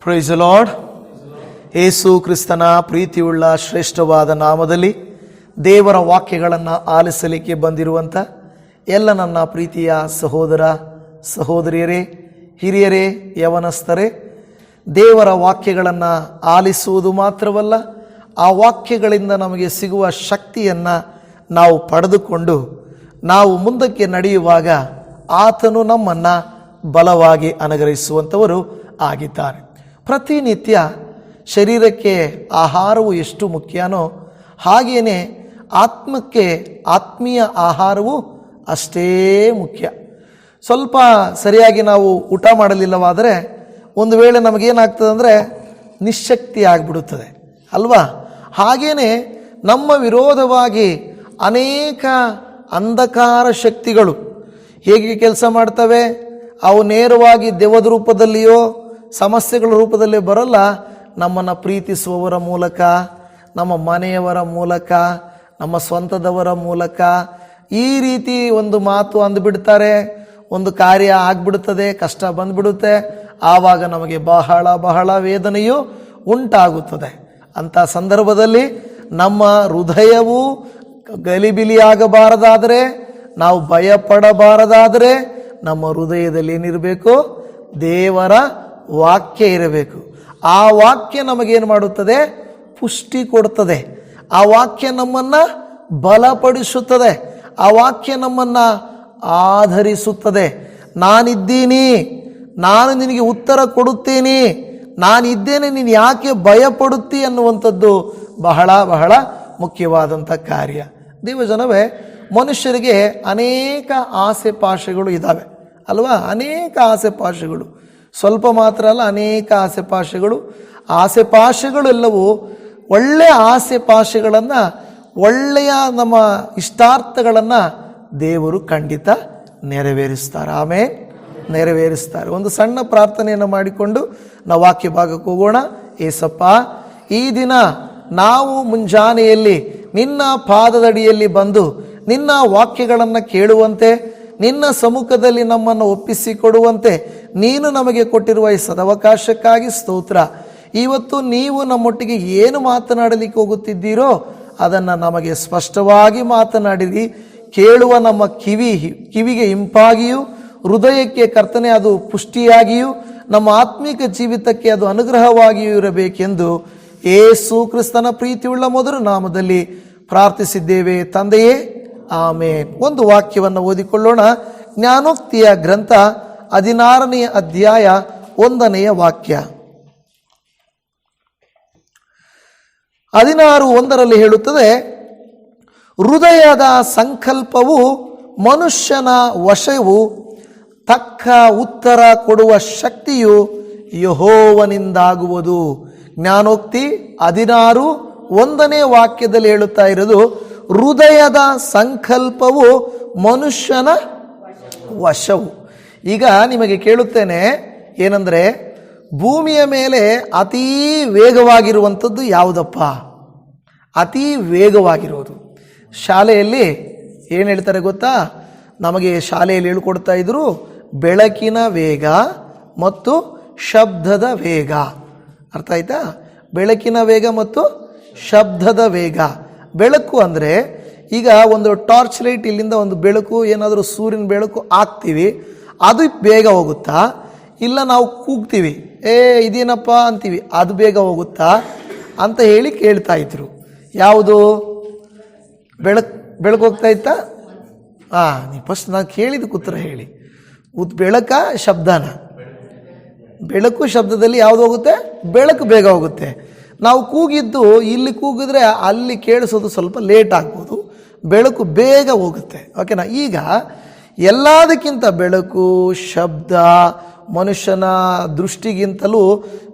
Price the lord. ಯೇಸು ಕ್ರಿಸ್ತನ ಪ್ರೀತಿಯುಳ್ಳ ಶ್ರೇಷ್ಠವಾದ ನಾಮದಲ್ಲಿ ದೇವರ ವಾಕ್ಯಗಳನ್ನು ಆಲಿಸಲಿಕ್ಕೆ ಬಂದಿರುವಂಥ ಎಲ್ಲ ನನ್ನ ಪ್ರೀತಿಯ ಸಹೋದರ ಸಹೋದರಿಯರೇ, ಹಿರಿಯರೇ, ಯವನಸ್ಥರೇ, ದೇವರ ವಾಕ್ಯಗಳನ್ನು ಆಲಿಸುವುದು ಮಾತ್ರವಲ್ಲ, ಆ ವಾಕ್ಯಗಳಿಂದ ನಮಗೆ ಸಿಗುವ ಶಕ್ತಿಯನ್ನು ನಾವು ಪಡೆದುಕೊಂಡು ನಾವು ಮುಂದಕ್ಕೆ ನಡೆಯುವಾಗ ಆತನು ನಮ್ಮನ್ನು ಬಲವಾಗಿ ಅನುಗ್ರಹಿಸುವಂಥವರು ಆಗಿದ್ದಾರೆ. ಪ್ರತಿನಿತ್ಯ ಶರೀರಕ್ಕೆ ಆಹಾರವು ಎಷ್ಟು ಮುಖ್ಯನೋ ಹಾಗೆಯೇ ಆತ್ಮಕ್ಕೆ ಆತ್ಮೀಯ ಆಹಾರವು ಅಷ್ಟೇ ಮುಖ್ಯ. ಸ್ವಲ್ಪ ಸರಿಯಾಗಿ ನಾವು ಊಟ ಮಾಡಲಿಲ್ಲವಾದರೆ ಒಂದು ವೇಳೆ ನಮಗೇನಾಗ್ತದೆ ಅಂದರೆ ನಿಶ್ಶಕ್ತಿ ಆಗಿಬಿಡುತ್ತದೆ ಅಲ್ವಾ? ಹಾಗೆಯೇ ನಮ್ಮ ವಿರೋಧವಾಗಿ ಅನೇಕ ಅಂಧಕಾರ ಶಕ್ತಿಗಳು ಹೇಗೆ ಕೆಲಸ ಮಾಡ್ತವೆ, ಅವು ನೇರವಾಗಿ ದೆವ್ವದ ರೂಪದಲ್ಲಿಯೋ ಸಮಸ್ಯೆಗಳ ರೂಪದಲ್ಲಿ ಬರಲ್ಲ. ನಮ್ಮನ್ನು ಪ್ರೀತಿಸುವವರ ಮೂಲಕ, ನಮ್ಮ ಮನೆಯವರ ಮೂಲಕ, ನಮ್ಮ ಸ್ವಂತದವರ ಮೂಲಕ ಈ ರೀತಿ ಒಂದು ಮಾತು ಅಂದುಬಿಡ್ತಾರೆ, ಒಂದು ಕಾರ್ಯ ಆಗಿಬಿಡುತ್ತದೆ, ಕಷ್ಟ ಬಂದುಬಿಡುತ್ತೆ. ಆವಾಗ ನಮಗೆ ಬಹಳ ಬಹಳ ವೇದನೆಯೂ ಉಂಟಾಗುತ್ತದೆ. ಅಂಥ ಸಂದರ್ಭದಲ್ಲಿ ನಮ್ಮ ಹೃದಯವು ಗಲಿಬಿಲಿಯಾಗಬಾರದಾದರೆ, ನಾವು ಭಯಪಡಬಾರದಾದರೆ ನಮ್ಮ ಹೃದಯದಲ್ಲಿ ಏನಿರಬೇಕು? ದೇವರ ವಾಕ್ಯ ಇರಬೇಕು. ಆ ವಾಕ್ಯ ನಮಗೇನು ಮಾಡುತ್ತದೆ? ಪುಷ್ಟಿ ಕೊಡುತ್ತದೆ. ಆ ವಾಕ್ಯ ನಮ್ಮನ್ನು ಬಲಪಡಿಸುತ್ತದೆ. ಆ ವಾಕ್ಯ ನಮ್ಮನ್ನು ಆಧರಿಸುತ್ತದೆ. ನಾನಿದ್ದೀನಿ, ನಾನು ನಿನಗೆ ಉತ್ತರ ಕೊಡುತ್ತೇನೆ, ನಾನಿದ್ದೇನೆ, ನೀನು ಯಾಕೆ ಭಯಪಡುತ್ತಿ ಅನ್ನುವಂಥದ್ದು ಬಹಳ ಬಹಳ ಮುಖ್ಯವಾದಂಥ ಕಾರ್ಯ. ದೇವಜನವೇ, ಮನುಷ್ಯರಿಗೆ ಅನೇಕ ಆಸೆ ಪಾಶೆಗಳು ಇದ್ದಾವೆ ಅಲ್ವಾ? ಅನೇಕ ಆಸೆ ಪಾಶೆಗಳು, ಸ್ವಲ್ಪ ಮಾತ್ರ ಅಲ್ಲ, ಅನೇಕ ಆಸೆ ಪಾಶೆಗಳು. ಆಸೆ ಪಾಶೆಗಳೆಲ್ಲವೂ ಒಳ್ಳೆಯ ಆಸೆ ಪಾಶೆಗಳನ್ನು, ಒಳ್ಳೆಯ ನಮ್ಮ ಇಷ್ಟಾರ್ಥಗಳನ್ನು ದೇವರು ಖಂಡಿತ ನೆರವೇರಿಸ್ತಾರೆ. ಆಮೇಲೆ ನೆರವೇರಿಸ್ತಾರೆ. ಒಂದು ಸಣ್ಣ ಪ್ರಾರ್ಥನೆಯನ್ನು ಮಾಡಿಕೊಂಡು ನಾವು ವಾಕ್ಯ ಭಾಗಕ್ಕೆ ಹೋಗೋಣ. ಏಸಪ್ಪ, ಈ ದಿನ ನಾವು ಮುಂಜಾನೆಯಲ್ಲಿ ನಿನ್ನ ಪಾದದಡಿಯಲ್ಲಿ ಬಂದು ನಿನ್ನ ವಾಕ್ಯಗಳನ್ನು ಕೇಳುವಂತೆ, ನಿನ್ನ ಸಮ್ಮುಖದಲ್ಲಿ ನಮ್ಮನ್ನು ಒಪ್ಪಿಸಿಕೊಡುವಂತೆ ನೀನು ನಮಗೆ ಕೊಟ್ಟಿರುವ ಈ ಸದವಕಾಶಕ್ಕಾಗಿ ಸ್ತೋತ್ರ. ಇವತ್ತು ನೀವು ನಮ್ಮೊಟ್ಟಿಗೆ ಏನು ಮಾತನಾಡಲಿಕ್ಕೆ ಹೋಗುತ್ತಿದ್ದೀರೋ ಅದನ್ನು ನಮಗೆ ಸ್ಪಷ್ಟವಾಗಿ ಮಾತನಾಡಿರಿ. ಕೇಳುವ ನಮ್ಮ ಕಿವಿಗೆ ಇಂಪಾಗಿಯೂ, ಹೃದಯಕ್ಕೆ ಕರ್ತನೆ ಅದು ಪುಷ್ಟಿಯಾಗಿಯೂ, ನಮ್ಮ ಆತ್ಮಿಕ ಜೀವಿತಕ್ಕೆ ಅದು ಅನುಗ್ರಹವಾಗಿಯೂ ಇರಬೇಕೆಂದು ಯೇಸು ಕ್ರಿಸ್ತನ ಪ್ರೀತಿಯುಳ್ಳ ಮೊದಲು ನಾಮದಲ್ಲಿ ಪ್ರಾರ್ಥಿಸಿದ್ದೇವೆ ತಂದೆಯೇ, ಆಮೇನ್. ಒಂದು ವಾಕ್ಯವನ್ನು ಓದಿಕೊಳ್ಳೋಣ. ಜ್ಞಾನೋಕ್ತಿಯ ಗ್ರಂಥ 16ನೇ ಅಧ್ಯಾಯ 1ನೇ ವಾಕ್ಯ. 16:1 ಹೇಳುತ್ತದೆ, ಹೃದಯದ ಸಂಕಲ್ಪವು ಮನುಷ್ಯನ ವಶವು, ತಕ್ಕ ಉತ್ತರ ಕೊಡುವ ಶಕ್ತಿಯು ಯೆಹೋವನಿಂದಾಗುವುದು. ಜ್ಞಾನೋಕ್ತಿ 16:1ನೇ ವಾಕ್ಯದಲ್ಲಿ ಹೇಳುತ್ತಾ ಇರೋದು, ಹೃದಯದ ಸಂಕಲ್ಪವು ಮನುಷ್ಯನ ವಶವು. ಈಗ ನಿಮಗೆ ಕೇಳುತ್ತೇನೆ, ಏನಂದರೆ ಭೂಮಿಯ ಮೇಲೆ ಅತೀ ವೇಗವಾಗಿರುವಂಥದ್ದು ಯಾವುದಪ್ಪ? ಅತೀ ವೇಗವಾಗಿರೋದು. ಶಾಲೆಯಲ್ಲಿ ಏನು ಹೇಳ್ತಾರೆ ಗೊತ್ತಾ? ನಮಗೆ ಶಾಲೆಯಲ್ಲಿ ಹೇಳ್ಕೊಡ್ತಾ ಇದ್ರು, ಬೆಳಕಿನ ವೇಗ ಮತ್ತು ಶಬ್ದದ ವೇಗ. ಅರ್ಥ ಆಯ್ತಾ? ಬೆಳಕಿನ ವೇಗ ಮತ್ತು ಶಬ್ದದ ವೇಗ. ಬೆಳಕು ಅಂದರೆ, ಈಗ ಒಂದು ಟಾರ್ಚ್ ಲೈಟ್, ಇಲ್ಲಿಂದ ಒಂದು ಬೆಳಕು, ಏನಾದರೂ ಸೂರ್ಯನ ಬೆಳಕು ಹಾಕ್ತೀವಿ, ಅದು ಬೇಗ ಹೋಗುತ್ತಾ? ಇಲ್ಲ ನಾವು ಕೂಗ್ತೀವಿ, ಇದೇನಪ್ಪ ಅಂತೀವಿ, ಅದು ಬೇಗ ಹೋಗುತ್ತಾ ಅಂತ ಹೇಳಿ ಕೇಳ್ತಾ ಇದ್ರು. ಯಾವುದು ಬೆಳಕು ಹೋಗ್ತಾ ಇತ್ತಾ? ನೀವು ಫಸ್ಟ್ ನಾನು ಕೇಳಿದಕ್ಕೆ ಉತ್ತರ ಹೇಳಿ. ಬೆಳಕ ಶಬ್ದನ? ಬೆಳಕು ಶಬ್ದದಲ್ಲಿ ಯಾವುದು ಹೋಗುತ್ತೆ? ಬೆಳಕು ಬೇಗ ಹೋಗುತ್ತೆ. ನಾವು ಕೂಗಿದ್ದು ಇಲ್ಲಿ ಕೂಗಿದ್ರೆ ಅಲ್ಲಿ ಕೇಳಿಸೋದು ಸ್ವಲ್ಪ ಲೇಟ್ ಆಗ್ಬೋದು, ಬೆಳಕು ಬೇಗ ಹೋಗುತ್ತೆ. ಓಕೆನಾ? ಈಗ ಎಲ್ಲದಕ್ಕಿಂತ ಬೆಳಕು, ಶಬ್ದ, ಮನುಷ್ಯನ ದೃಷ್ಟಿಗಿಂತಲೂ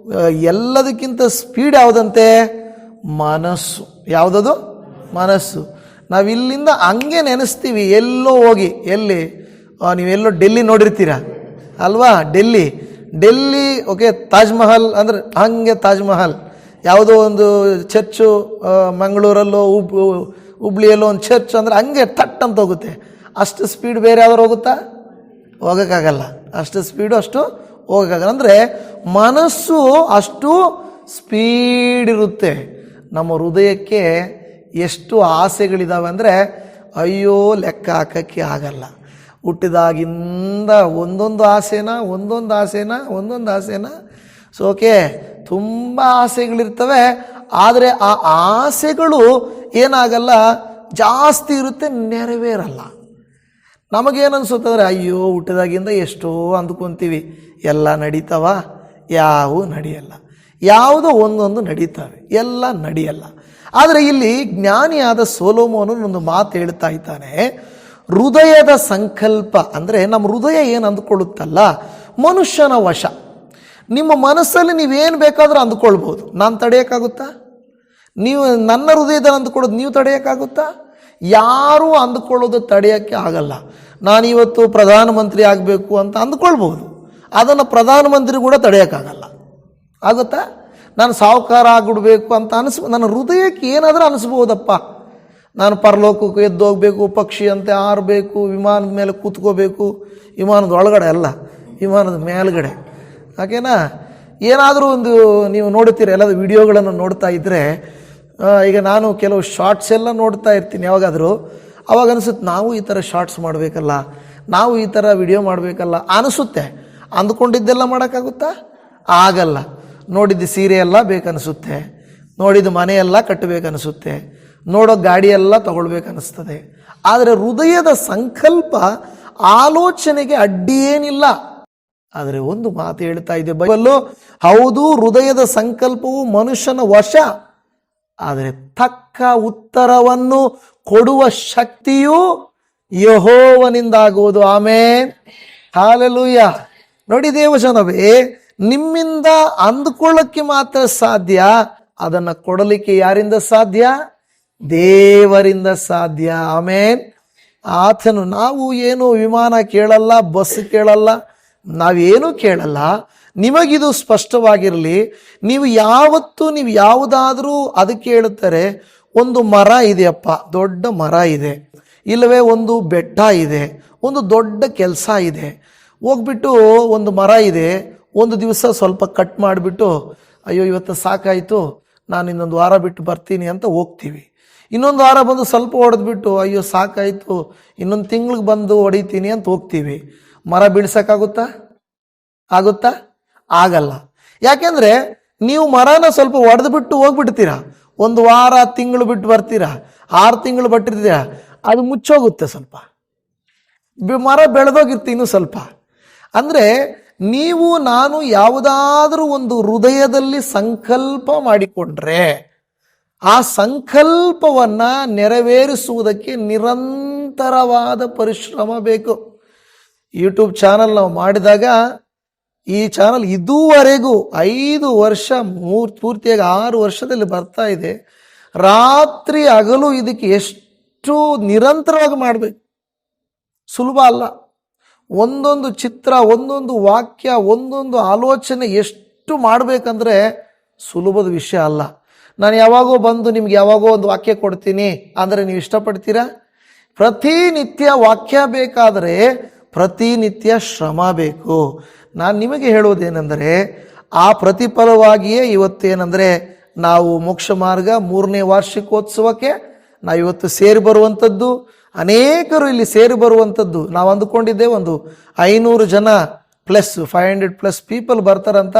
ಎಲ್ಲದಕ್ಕಿಂತ ಸ್ಪೀಡ್ ಯಾವುದಂತೆ? ಮನಸ್ಸು. ಯಾವುದದು? ಮನಸ್ಸು. ನಾವಿಲ್ಲಿಂದ ಹಂಗೆ ನೆನೆಸ್ತೀವಿ, ಎಲ್ಲೋ ಹೋಗಿ. ಎಲ್ಲಿ? ನೀವೆಲ್ಲೋ ಡೆಲ್ಲಿ ನೋಡಿರ್ತೀರ ಅಲ್ವಾ? ಡೆಲ್ಲಿ ಓಕೆ, ತಾಜ್ ಮಹಲ್ ಅಂದರೆ ಹಂಗೆ ತಾಜ್ ಮಹಲ್. ಯಾವುದೋ ಒಂದು ಚರ್ಚು ಮಂಗಳೂರಲ್ಲೋ ಹುಬ್ಳಿಯಲ್ಲೋ ಒಂದು ಚರ್ಚ್ ಅಂದರೆ ಹಂಗೆ ಥಟ್ ಅಂತ ಹೋಗುತ್ತೆ. ಅಷ್ಟು ಸ್ಪೀಡ್ ಬೇರೆ ಯಾವ್ದಾರು ಹೋಗುತ್ತಾ? ಹೋಗೋಕ್ಕಾಗಲ್ಲ. ಅಷ್ಟು ಸ್ಪೀಡು ಅಷ್ಟು ಹೋಗಕ್ಕಾಗಲ್ಲ. ಅಂದರೆ ಮನಸ್ಸು ಅಷ್ಟು ಸ್ಪೀಡ್ ಇರುತ್ತೆ. ನಮ್ಮ ಹೃದಯಕ್ಕೆ ಎಷ್ಟು ಆಸೆಗಳಿದ್ದಾವೆ ಅಂದರೆ ಅಯ್ಯೋ ಲೆಕ್ಕ ಹಾಕೋಕ್ಕೆ ಆಗಲ್ಲ. ಹುಟ್ಟಿದಾಗಿಂದ ಒಂದೊಂದು ಆಸೆನ ಸೊ ಓಕೆ, ತುಂಬ ಆಸೆಗಳಿರ್ತವೆ. ಆದರೆ ಆ ಆಸೆಗಳು ಏನಾಗಲ್ಲ, ಜಾಸ್ತಿ ಇರುತ್ತೆ, ನೆರವೇರಲ್ಲ. ನಮಗೇನನ್ಸುತ್ತಂದರೆ ಅಯ್ಯೋ ಹುಟ್ಟಿದಾಗಿಂದ ಎಷ್ಟೋ ಅಂದ್ಕೊತೀವಿ, ಎಲ್ಲ ನಡೀತಾವ? ಯಾವೂ ನಡೆಯಲ್ಲ. ಯಾವುದೋ ಒಂದೊಂದು ನಡೀತವೆ, ಎಲ್ಲ ನಡೆಯಲ್ಲ. ಆದರೆ ಇಲ್ಲಿ ಜ್ಞಾನಿಯಾದ ಸೊಲೊಮೋನನು ಒಂದು ಮಾತು ಹೇಳ್ತಾ ಇದ್ದಾನೆ, ಹೃದಯದ ಸಂಕಲ್ಪ ಅಂದರೆ ನಮ್ಮ ಹೃದಯ ಏನು ಅಂದ್ಕೊಳ್ಳುತ್ತಲ್ಲ, ಮನುಷ್ಯನ ವಶ. ನಿಮ್ಮ ಮನಸ್ಸಲ್ಲಿ ನೀವೇನು ಬೇಕಾದರೂ ಅಂದ್ಕೊಳ್ಬೋದು. ನಾನು ತಡೆಯೋಕ್ಕಾಗುತ್ತಾ? ನೀವು ನನ್ನ ಹೃದಯದಲ್ಲಿ ಅಂದ್ಕೊಳ್ಳೋದು ನೀವು ತಡೆಯೋಕ್ಕಾಗುತ್ತಾ? ಯಾರೂ ಅಂದ್ಕೊಳ್ಳೋದು ತಡೆಯೋಕ್ಕೆ ಆಗಲ್ಲ. ನಾನಿವತ್ತು ಪ್ರಧಾನಮಂತ್ರಿ ಆಗಬೇಕು ಅಂತ ಅಂದ್ಕೊಳ್ಬೋದು, ಅದನ್ನು ಪ್ರಧಾನಮಂತ್ರಿ ಕೂಡ ತಡೆಯೋಕ್ಕಾಗಲ್ಲ. ಆಗುತ್ತಾ? ನಾನು ಸಾಹುಕಾರ ಆಗಿಬಿಡ್ಬೇಕು ಅಂತ ನನ್ನ ಹೃದಯಕ್ಕೆ ಏನಾದರೂ ಅನಿಸ್ಬೋದಪ್ಪ. ನಾನು ಪರಲೋಕಕ್ಕೆ ಎದ್ದೋಗ್ಬೇಕು, ಪಕ್ಷಿ ಅಂತೆ ಹಾರಬೇಕು, ವಿಮಾನದ ಮೇಲೆ ಕೂತ್ಕೋಬೇಕು, ವಿಮಾನದ ಒಳಗಡೆ ಅಲ್ಲ, ವಿಮಾನದ ಮೇಲ್ಗಡೆ. ಹಾಗೇನಾ? ಏನಾದರೂ ಒಂದು ನೀವು ನೋಡ್ತೀರ, ಎಲ್ಲದ ವಿಡಿಯೋಗಳನ್ನು ನೋಡ್ತಾ ಇದ್ದರೆ, ಈಗ ನಾನು ಕೆಲವು ಶಾರ್ಟ್ಸ್ ಎಲ್ಲ ನೋಡ್ತಾ ಇರ್ತೀನಿ ಯಾವಾಗಾದರೂ, ಅವಾಗ ಅನಿಸುತ್ತೆ ನಾವು ಈ ಥರ ಶಾರ್ಟ್ಸ್ ಮಾಡಬೇಕಲ್ಲ, ನಾವು ಈ ಥರ ವಿಡಿಯೋ ಮಾಡಬೇಕಲ್ಲ ಅನಿಸುತ್ತೆ. ಅಂದ್ಕೊಂಡಿದ್ದೆಲ್ಲ ಮಾಡೋಕ್ಕಾಗುತ್ತಾ? ಆಗಲ್ಲ. ನೋಡಿದ್ದು ಸೀರೆ ಎಲ್ಲ ಬೇಕನ್ನಿಸುತ್ತೆ, ನೋಡಿದ್ದು ಮನೆಯೆಲ್ಲ ಕಟ್ಟಬೇಕನ್ನಿಸುತ್ತೆ, ನೋಡೋ ಗಾಡಿಯೆಲ್ಲ ತಗೊಳ್ಬೇಕನ್ನಿಸ್ತದೆ. ಆದರೆ ಹೃದಯದ ಸಂಕಲ್ಪ ಆಲೋಚನೆಗೆ ಅಡ್ಡಿಯೇನಿಲ್ಲ. ಆದರೆ ಒಂದು ಮಾತು ಹೇಳ್ತಾ ಇದೆ ಬೈಬಲ್ಲು, ಹೌದು ಹೃದಯದ ಸಂಕಲ್ಪವು ಮನುಷ್ಯನ ವಶ, ಆದರೆ ತಕ್ಕ ಉತ್ತರವನ್ನು ಕೊಡುವ ಶಕ್ತಿಯು ಯೆಹೋವನಿಂದಾಗುವುದು. Amen, hallelujah. ನೋಡಿ ದೇವಜನವೇ, ನಿಮ್ಮಿಂದ ಅಂದುಕೊಳ್ಳಕ್ಕೆ ಮಾತ್ರ ಸಾಧ್ಯ, ಅದನ್ನು ಕೊಡಲಿಕ್ಕೆ ಯಾರಿಂದ ಸಾಧ್ಯ? ದೇವರಿಂದ ಸಾಧ್ಯ. ಆಮೆನ್. ಆತನು, ನಾವು ಏನು ವಿಮಾನ ಕೇಳಲ್ಲ, ಬಸ್ ಕೇಳಲ್ಲ, ನಾವೇನು ಕೇಳಲ್ಲ. ನಿಮಗಿದು ಸ್ಪಷ್ಟವಾಗಿರಲಿ. ನೀವು ಯಾವುದಾದರೂ ಅದಕ್ಕೆ ಹೇಳುತ್ತಾರೆ, ಒಂದು ಮರ ಇದೆಯಪ್ಪ, ದೊಡ್ಡ ಮರ ಇದೆ, ಇಲ್ಲವೇ ಒಂದು ಬೆಟ್ಟ ಇದೆ, ಒಂದು ದೊಡ್ಡ ಕೆಲಸ ಇದೆ. ಹೋಗ್ಬಿಟ್ಟು ಒಂದು ಮರ ಇದೆ, ಒಂದು ದಿವಸ ಸ್ವಲ್ಪ ಕಟ್ ಮಾಡಿಬಿಟ್ಟು ಅಯ್ಯೋ ಇವತ್ತು ಸಾಕಾಯಿತು, ನಾನು ಇನ್ನೊಂದು ವಾರ ಬಿಟ್ಟು ಬರ್ತೀನಿ ಅಂತ ಹೋಗ್ತೀವಿ. ಇನ್ನೊಂದು ವಾರ ಬಂದು ಸ್ವಲ್ಪ ಹೊಡೆದ್ಬಿಟ್ಟು ಅಯ್ಯೋ ಸಾಕಾಯಿತು, ಇನ್ನೊಂದು ತಿಂಗ್ಳಿಗೆ ಬಂದು ಹೊಡಿತೀನಿ ಅಂತ ಹೋಗ್ತೀವಿ. ಮರ ಬೀಳ್ಸೋಕ್ಕಾಗುತ್ತಾ? ಆಗಲ್ಲ. ಯಾಕೆಂದರೆ ನೀವು ಮರನ ಸ್ವಲ್ಪ ಹೊಡೆದ್ಬಿಟ್ಟು ಹೋಗ್ಬಿಡ್ತೀರಾ, ಒಂದು ವಾರ ತಿಂಗಳು ಬಿಟ್ಟು ಬರ್ತೀರಾ, 6 ತಿಂಗಳು ಬಿಟ್ಟಿರ್ತೀರಾ, ಅದು ಮುಚ್ಚೋಗುತ್ತೆ, ಸ್ವಲ್ಪ ಮರ ಬೆಳೆದೋಗಿರ್ತೀವಿ ಇನ್ನೂ ಸ್ವಲ್ಪ. ಅಂದರೆ ನಾನು ಯಾವುದಾದ್ರೂ ಒಂದು ಹೃದಯದಲ್ಲಿ ಸಂಕಲ್ಪ ಮಾಡಿಕೊಂಡ್ರೆ ಆ ಸಂಕಲ್ಪವನ್ನು ನೆರವೇರಿಸುವುದಕ್ಕೆ ನಿರಂತರವಾದ ಪರಿಶ್ರಮ ಬೇಕು. ಯೂಟ್ಯೂಬ್ ಚಾನಲ್ ನಾವು ಮಾಡಿದಾಗ, ಈ ಚಾನಲ್ ಇದುವರೆಗೂ 5 ವರ್ಷ ಪೂರ್ತಿಯಾಗಿ 6 ವರ್ಷದಲ್ಲಿ ಬರ್ತಾ ಇದೆ. ರಾತ್ರಿ ಹಗಲು ಇದಕ್ಕೆ ಎಷ್ಟು ನಿರಂತರವಾಗಿ ಮಾಡಬೇಕು, ಸುಲಭ ಅಲ್ಲ. ಒಂದೊಂದು ಚಿತ್ರ, ಒಂದೊಂದು ವಾಕ್ಯ, ಒಂದೊಂದು ಆಲೋಚನೆ ಎಷ್ಟು ಮಾಡಬೇಕಂದ್ರೆ ಸುಲಭದ ವಿಷಯ ಅಲ್ಲ. ನಾನು ಯಾವಾಗೋ ಬಂದು ನಿಮ್ಗೆ ಯಾವಾಗೋ ಒಂದು ವಾಕ್ಯ ಕೊಡ್ತೀನಿ ಅಂದರೆ ನೀವು ಇಷ್ಟಪಡ್ತೀರಾ? ಪ್ರತಿನಿತ್ಯ ವಾಕ್ಯ ಬೇಕಾದರೆ ಪ್ರತಿನಿತ್ಯ ಶ್ರಮ ಬೇಕು. ನಾನು ನಿಮಗೆ ಹೇಳೋದೇನೆಂದರೆ, ಆ ಪ್ರತಿಫಲವಾಗಿಯೇ ಇವತ್ತೇನೆಂದರೆ ನಾವು ಮೋಕ್ಷ ಮಾರ್ಗ 3ನೇ ವಾರ್ಷಿಕೋತ್ಸವಕ್ಕೆ ನಾವಿವತ್ತು ಸೇರಿ ಬರುವಂಥದ್ದು. ಅನೇಕರು ಇಲ್ಲಿ ಸೇರಿ ಬರುವಂಥದ್ದು. ನಾವು ಅಂದುಕೊಂಡಿದ್ದೇವೆ ಒಂದು 500 ಜನ ಪ್ಲಸ್ 500+ ಪೀಪಲ್ ಬರ್ತಾರಂತ.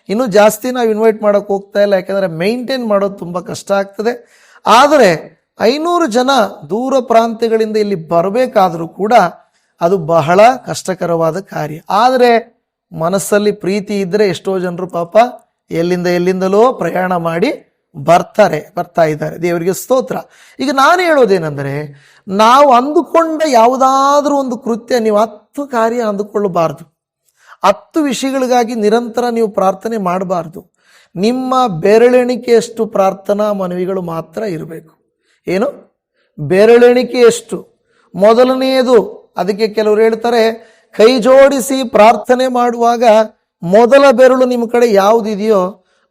ಇನ್ನೂ ಜಾಸ್ತಿ ನಾವು ಇನ್ವೈಟ್ ಮಾಡೋಕ್ಕೆ ಹೋಗ್ತಾ ಇಲ್ಲ, ಯಾಕೆಂದರೆ ಮೇಂಟೈನ್ ಮಾಡೋದು ತುಂಬ ಕಷ್ಟ ಆಗ್ತದೆ. ಆದರೆ 500 ಜನ ದೂರ ಪ್ರಾಂತ್ಯಗಳಿಂದ ಇಲ್ಲಿ ಬರಬೇಕಾದರೂ ಕೂಡ ಅದು ಬಹಳ ಕಷ್ಟಕರವಾದ ಕಾರ್ಯ. ಆದರೆ ಮನಸ್ಸಲ್ಲಿ ಪ್ರೀತಿ ಇದ್ದರೆ ಎಷ್ಟೋ ಜನರು ಪಾಪ ಎಲ್ಲಿಂದಲೋ ಪ್ರಯಾಣ ಮಾಡಿ ಬರ್ತಾ ಇದ್ದಾರೆ. ದೇವರಿಗೆ ಸ್ತೋತ್ರ. ಈಗ ನಾನು ಹೇಳೋದೇನೆಂದರೆ, ನಾವು ಅಂದುಕೊಂಡ ಯಾವುದಾದ್ರೂ ಒಂದು ಕೃತ್ಯ, ನೀವು 10 ಕಾರ್ಯ ಅಂದುಕೊಳ್ಳಬಾರ್ದು, 10 ವಿಷಯಗಳಿಗಾಗಿ ನಿರಂತರ ನೀವು ಪ್ರಾರ್ಥನೆ ಮಾಡಬಾರ್ದು. ನಿಮ್ಮ ಬೆರಳೆಣಿಕೆಯಷ್ಟು ಪ್ರಾರ್ಥನಾ ಮನವಿಗಳು ಮಾತ್ರ ಇರಬೇಕು. ಏನು? ಬೆರಳೆಣಿಕೆಯಷ್ಟು. ಮೊದಲನೆಯದು, ಅದಕ್ಕೆ ಕೆಲವರು ಹೇಳ್ತಾರೆ, ಕೈ ಜೋಡಿಸಿ ಪ್ರಾರ್ಥನೆ ಮಾಡುವಾಗ ಮೊದಲ ಬೆರಳು ನಿಮ್ಮ ಕಡೆ ಯಾವುದಿದೆಯೋ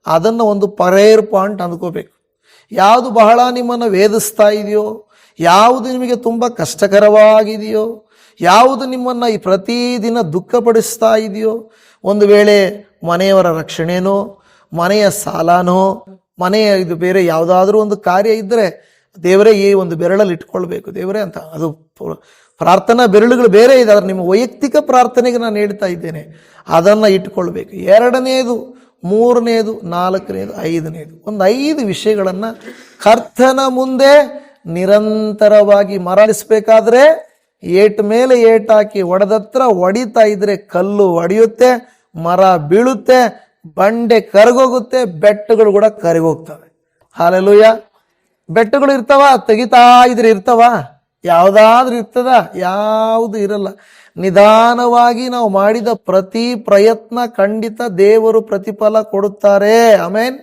ಅದನ್ನು ಒಂದು ಪ್ರೇಯರ್ ಪಾಯಿಂಟ್ ಅಂದ್ಕೋಬೇಕು. ಯಾವುದು ಬಹಳ ನಿಮ್ಮನ್ನು ವೇದಿಸ್ತಾ ಇದೆಯೋ, ಯಾವುದು ನಿಮಗೆ ತುಂಬ ಕಷ್ಟಕರವಾಗಿದೆಯೋ, ಯಾವುದು ನಿಮ್ಮನ್ನು ಈ ಪ್ರತಿದಿನ ದುಃಖಪಡಿಸ್ತಾ ಇದೆಯೋ, ಒಂದು ವೇಳೆ ಮನೆಯವರ ರಕ್ಷಣೆನೋ, ಮನೆಯ ಸಾಲನೋ, ಮನೆಯ ಇದು ಬೇರೆ ಯಾವುದಾದ್ರೂ ಒಂದು ಕಾರ್ಯ ಇದ್ದರೆ ದೇವರೇ ಈ ಒಂದು ಬೆರಳಲ್ಲಿ ಇಟ್ಕೊಳ್ಬೇಕು ದೇವರೇ ಅಂತ. ಅದು ಪ್ರಾರ್ಥನಾ ಬೆರಳುಗಳು ಬೇರೆ ಇದೆ, ಆದರೆ ನಿಮ್ಮ ವೈಯಕ್ತಿಕ ಪ್ರಾರ್ಥನೆಗೆ ನಾನು ಹೇಳ್ತಾ ಇದ್ದೇನೆ, ಅದನ್ನು ಇಟ್ಕೊಳ್ಬೇಕು. ಎರಡನೇದು, ಮೂರನೇದು, ನಾಲ್ಕನೇದು, ಐದನೇದು, ಒಂದು 5 ವಿಷಯಗಳನ್ನು ಕರ್ತನ ಮುಂದೆ ನಿರಂತರವಾಗಿ ಮರಳಿಸ್ಬೇಕಾದ್ರೆ ಏಟ್ ಮೇಲೆ ಏಟ್ ಹಾಕಿ ಒಡೆದತ್ರ ಹೊಡಿತಾ ಇದ್ರೆ ಕಲ್ಲು ಒಡೆಯುತ್ತೆ, ಮರ ಬೀಳುತ್ತೆ, ಬಂಡೆ ಕರಗೋಗುತ್ತೆ, ಬೆಟ್ಟಗಳು ಕೂಡ ಕರಗೋಗ್ತವೆ. ಹಲ್ಲೆಲೂಯಾ. ಬೆಟ್ಟಗಳು ಇರ್ತಾವ, ತೆಗಿತಾ ಇದ್ರೆ ಇರ್ತಾವ? ಯಾವುದಾದ್ರೂ ಇರ್ತದ? ಯಾವುದು ಇರಲ್ಲ. ನಿಧಾನವಾಗಿ ನಾವು ಮಾಡಿದ ಪ್ರತಿ ಪ್ರಯತ್ನ ಖಂಡಿತ ದೇವರು ಪ್ರತಿಫಲ ಕೊಡುತ್ತಾರೆ. ಆಮೇನ್.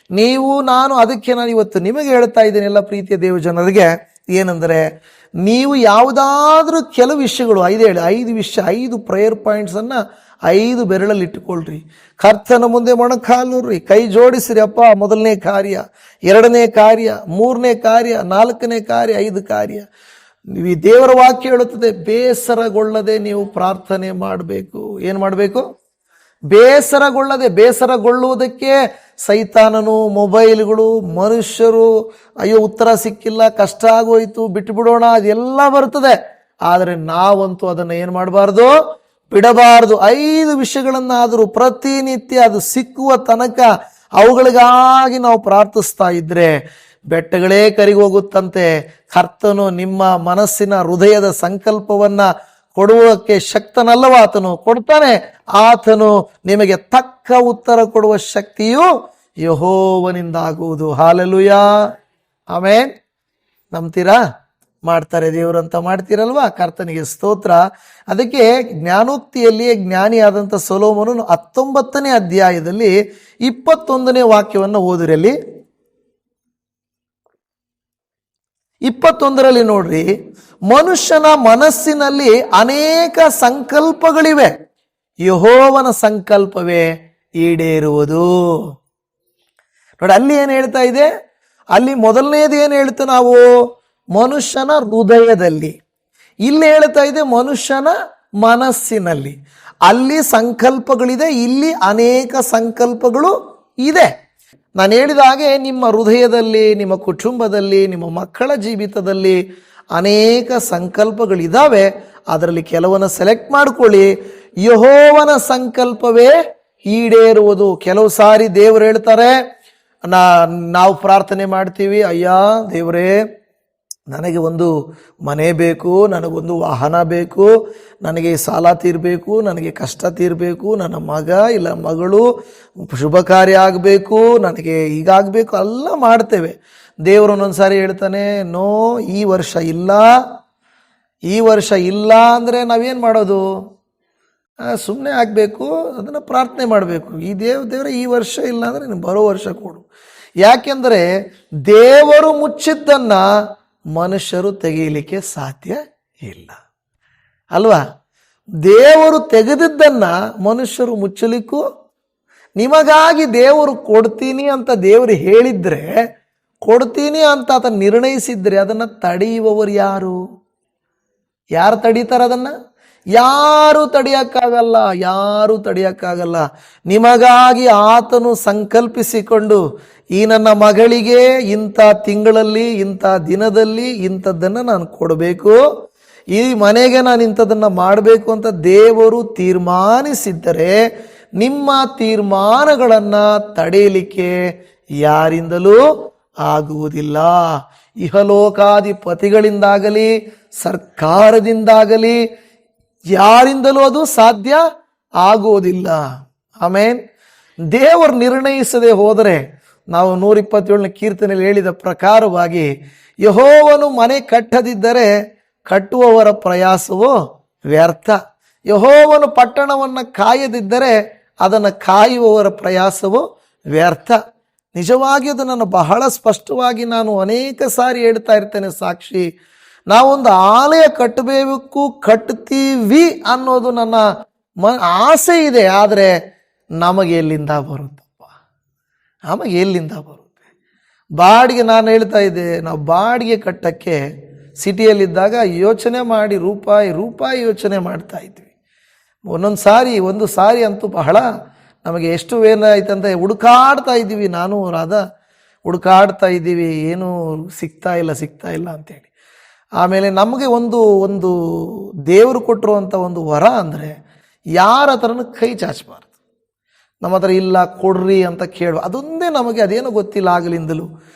ನೀವು ನಾನು ಅದಕ್ಕೆ ನಾನು ಇವತ್ತು ನಿಮಗೆ ಹೇಳ್ತಾ ಇದ್ದೇನೆ, ಎಲ್ಲ ಪ್ರೀತಿಯ ದೇವ ಜನರಿಗೆ, ಏನಂದರೆ ನೀವು ಯಾವುದಾದ್ರೂ ಕೆಲವು ವಿಷಯಗಳು 5 ವಿಷಯ, 5 ಪ್ರೇಯರ್ ಪಾಯಿಂಟ್ಸನ್ನು 5 ಬೆರಳಲ್ಲಿ ಇಟ್ಟುಕೊಳ್ರಿ. ಕರ್ತನ ಮುಂದೆ ಮೊಣಕಾಲೂರ್ರಿ, ಕೈ ಜೋಡಿಸ್ರಿ. ಅಪ್ಪ, ಮೊದಲನೇ ಕಾರ್ಯ, ಎರಡನೇ ಕಾರ್ಯ, ಮೂರನೇ ಕಾರ್ಯ, ನಾಲ್ಕನೇ ಕಾರ್ಯ, 5 ಕಾರ್ಯ. ಈ ದೇವರ ವಾಕ್ಯ ಹೇಳುತ್ತದೆ, ಬೇಸರಗೊಳ್ಳದೆ ನೀವು ಪ್ರಾರ್ಥನೆ ಮಾಡಬೇಕು. ಏನು ಮಾಡಬೇಕು? ಬೇಸರಗೊಳ್ಳುವುದಕ್ಕೆ ಸೈತಾನನು, ಮೊಬೈಲ್ಗಳು, ಮನುಷ್ಯರು, ಅಯ್ಯೋ ಉತ್ತರ ಸಿಕ್ಕಿಲ್ಲ, ಕಷ್ಟ ಆಗೋಯ್ತು, ಬಿಟ್ಟುಬಿಡೋಣ, ಅದೆಲ್ಲ ಬರ್ತದೆ. ಆದರೆ ನಾವಂತೂ ಅದನ್ನು ಏನು ಮಾಡಬಾರ್ದು, ಬಿಡಬಾರ್ದು. 5 ವಿಷಯಗಳನ್ನಾದರೂ ಪ್ರತಿನಿತ್ಯ ಅದು ಸಿಕ್ಕುವ ತನಕ ಅವುಗಳಿಗಾಗಿ ನಾವು ಪ್ರಾರ್ಥಿಸ್ತಾ ಇದ್ರೆ ಬೆಟ್ಟಗಳೇ ಕರಿಗೋಗುತ್ತಂತೆ. ಕರ್ತನು ನಿಮ್ಮ ಮನಸ್ಸಿನ ಹೃದಯದ ಸಂಕಲ್ಪವನ್ನ ಕೊಡುವಕ್ಕೆ ಶಕ್ತನಲ್ಲವ, ಆತನು ಕೊಡ್ತಾನೆ. ಆತನು ನಿಮಗೆ ತಕ್ಕ ಉತ್ತರ ಕೊಡುವ ಶಕ್ತಿಯು ಯೆಹೋವನಿಂದಾಗುವುದು. ಹಲ್ಲೆಲೂಯಾ. ಆಮೇನ್. ನಂಬ್ತೀರಾ? ಮಾಡ್ತಾರೆ ದೇವರು ಅಂತ ಮಾಡ್ತೀರಲ್ವಾ? ಕರ್ತನಿಗೆ ಸ್ತೋತ್ರ. ಅದಕ್ಕೆ ಜ್ಞಾನೋಕ್ತಿಯಲ್ಲಿ ಜ್ಞಾನಿಯಾದಂಥ ಸೊಲೊಮೋನನು 19ನೇ ಅಧ್ಯಾಯದಲ್ಲಿ 21ನೇ ವಾಕ್ಯವನ್ನು ಓದಿರಲ್ಲಿ. 21ರಲ್ಲಿ ನೋಡ್ರಿ, ಮನುಷ್ಯನ ಮನಸ್ಸಿನಲ್ಲಿ ಅನೇಕ ಸಂಕಲ್ಪಗಳಿವೆ, ಯೆಹೋವನ ಸಂಕಲ್ಪವೇ ಈಡೇರುವುದು. ನೋಡಿ, ಅಲ್ಲಿ ಏನು ಹೇಳ್ತಾ ಇದೆ? ಅಲ್ಲಿ ಮೊದಲನೇದು ಏನು ಹೇಳ್ತಾ ನಾವು? ಮನುಷ್ಯನ ಹೃದಯದಲ್ಲಿ. ಇಲ್ಲಿ ಹೇಳ್ತಾ ಇದೆ ಮನುಷ್ಯನ ಮನಸ್ಸಿನಲ್ಲಿ. ಅಲ್ಲಿ ಸಂಕಲ್ಪಗಳಿದೆ, ಇಲ್ಲಿ ಅನೇಕ ಸಂಕಲ್ಪಗಳು ಇದೆ. ನಾನು ಹೇಳಿದ ಹಾಗೆ ನಿಮ್ಮ ಹೃದಯದಲ್ಲಿ, ನಿಮ್ಮ ಕುಟುಂಬದಲ್ಲಿ, ನಿಮ್ಮ ಮಕ್ಕಳ ಜೀವಿತದಲ್ಲಿ ಅನೇಕ ಸಂಕಲ್ಪಗಳಿದ್ದಾವೆ. ಅದರಲ್ಲಿ ಕೆಲವನ್ನು ಸೆಲೆಕ್ಟ್ ಮಾಡ್ಕೊಳ್ಳಿ. ಯೆಹೋವನ ಸಂಕಲ್ಪವೇ ಈಡೇರುವುದು. ಕೆಲವು ಸಾರಿ ದೇವರು ಹೇಳ್ತಾರೆ, ನಾವು ಪ್ರಾರ್ಥನೆ ಮಾಡ್ತೀವಿ, ಅಯ್ಯ ದೇವರೇ ನನಗೆ ಒಂದು ಮನೆ ಬೇಕು, ನನಗೊಂದು ವಾಹನ ಬೇಕು, ನನಗೆ ಸಾಲ ತೀರಬೇಕು, ನನಗೆ ಕಷ್ಟ ತೀರಬೇಕು, ನನ್ನ ಮಗ ಇಲ್ಲ ಮಗಳು ಶುಭ ಕಾರ್ಯ ಆಗಬೇಕು, ನನಗೆ ಹೀಗಾಗಬೇಕು, ಎಲ್ಲ ಮಾಡ್ತೇವೆ. ದೇವರು ಒಂದೊಂದು ಸಾರಿ ಹೇಳ್ತಾನೆ, ನೋ, ಈ ವರ್ಷ ಇಲ್ಲ ಅಂದರೆ ನಾವೇನು ಮಾಡೋದು? ಸುಮ್ಮನೆ ಆಗಬೇಕು, ಅದನ್ನು ಪ್ರಾರ್ಥನೆ ಮಾಡಬೇಕು. ಈ ದೇವರೇ ಈ ವರ್ಷ ಇಲ್ಲ ಅಂದರೆ ನೀನು ಬರೋ ವರ್ಷ ಕೊಡು. ಯಾಕೆಂದರೆ ದೇವರು ಮುಚ್ಚಿದ್ದನ್ನು ಮನುಷ್ಯರು ತೆಗೆಯಲಿಕ್ಕೆ ಸಾಧ್ಯ ಇಲ್ಲ ಅಲ್ವಾ? ದೇವರು ತೆಗೆದಿದ್ದನ್ನ ಮನುಷ್ಯರು ಮುಚ್ಚಲಿಕ್ಕೂ, ನಿಮಗಾಗಿ ದೇವರು ಕೊಡ್ತೀನಿ ಅಂತ ದೇವರು ಹೇಳಿದ್ರೆ, ಕೊಡ್ತೀನಿ ಅಂತ ಆತ ನಿರ್ಣಯಿಸಿದ್ರೆ ಅದನ್ನು ತಡೆಯುವವರು ಯಾರು ತಡೀತಾರೆ? ಅದನ್ನು ಯಾರು ತಡೆಯಕ್ಕಾಗಲ್ಲ. ನಿಮಗಾಗಿ ಆತನು ಸಂಕಲ್ಪಿಸಿಕೊಂಡು, ಈ ನನ್ನ ಮಗಳಿಗೆ ಇಂಥ ತಿಂಗಳಲ್ಲಿ, ಇಂಥ ದಿನದಲ್ಲಿ ಇಂಥದ್ದನ್ನು ನಾನು ಕೊಡಬೇಕು, ಈ ಮನೆಗೆ ನಾನು ಇಂಥದ್ದನ್ನು ಮಾಡಬೇಕು ಅಂತ ದೇವರು ತೀರ್ಮಾನಿಸಿದ್ದರೆ ನಿಮ್ಮ ತೀರ್ಮಾನಗಳನ್ನು ತಡೆಯಲಿಕ್ಕೆ ಯಾರಿಂದಲೂ ಆಗುವುದಿಲ್ಲ. ಇಹಲೋಕಾಧಿಪತಿಗಳಿಂದಾಗಲಿ ಸರ್ಕಾರದಿಂದಾಗಲಿ ಯಾರಿಂದಲೂ ಅದು ಸಾಧ್ಯ ಆಗುವುದಿಲ್ಲ. ಆಮೇನ್. ದೇವರು ನಿರ್ಣಯಿಸದೆ ಹೋದರೆ, ನಾವು 127ನೇ ಕೀರ್ತನೆಯಲ್ಲಿ ಹೇಳಿದ ಪ್ರಕಾರವಾಗಿ, ಯೆಹೋವನು ಮನೆ ಕಟ್ಟದಿದ್ದರೆ ಕಟ್ಟುವವರ ಪ್ರಯಾಸವು ವ್ಯರ್ಥ. ಯೆಹೋವನು ಪಟ್ಟಣವನ್ನು ಕಾಯದಿದ್ದರೆ ಅದನ್ನು ಕಾಯುವವರ ಪ್ರಯಾಸವು ವ್ಯರ್ಥ. ನಿಜವಾಗಿ ಅದು ನಾನು ಬಹಳ ಸ್ಪಷ್ಟವಾಗಿ ನಾನು ಅನೇಕ ಸಾರಿ ಹೇಳ್ತಾ ಇರ್ತೇನೆ ಸಾಕ್ಷಿ. ನಾವೊಂದು ಆಲಯ ಕಟ್ಟಬೇಕು, ಕಟ್ತೀವಿ ಅನ್ನೋದು ನನ್ನ ಆಸೆ ಇದೆ. ಆದರೆ ನಮಗೆ ಎಲ್ಲಿಂದ ಬರುತ್ತಪ್ಪ? ಬಾಡಿಗೆ ನಾನು ಹೇಳ್ತಾ ಇದ್ದೆ, ನಾವು ಬಾಡಿಗೆ ಕಟ್ಟಕ್ಕೆ ಸಿಟಿಯಲ್ಲಿದ್ದಾಗ ಯೋಚನೆ ಮಾಡಿ ರೂಪಾಯಿ ಯೋಚನೆ ಮಾಡ್ತಾ ಇದ್ವಿ. ಒಂದು ಸಾರಿ ಅಂತೂ ಬಹಳ ನಮಗೆ ಎಷ್ಟು ಏನಾಯ್ತಂತ ಹುಡುಕಾಡ್ತಾ ಇದ್ದೀವಿ, ನಾನು ರಾಧಾ ಹುಡುಕಾಡ್ತಾ ಇದ್ದೀವಿ, ಏನೂ ಸಿಗ್ತಾ ಇಲ್ಲ ಅಂತೇಳಿ. ಆಮೇಲೆ ನಮಗೆ ಒಂದು ದೇವರು ಕೊಟ್ಟಿರುವಂಥ ಒಂದು ವರ ಅಂದರೆ ಯಾರ ಹತ್ರನೂ ಕೈ ಚಾಚಬಾರ್ದು. ನಮ್ಮ ಹತ್ರ ಇಲ್ಲ ಕೊಡ್ರಿ ಅಂತ ಕೇಳುವ, ಅದೊಂದೇ ನಮಗೆ ಅದೇನೋ ಗೊತ್ತಿಲ್ಲ ಆಗಲಿಂದಲೂ.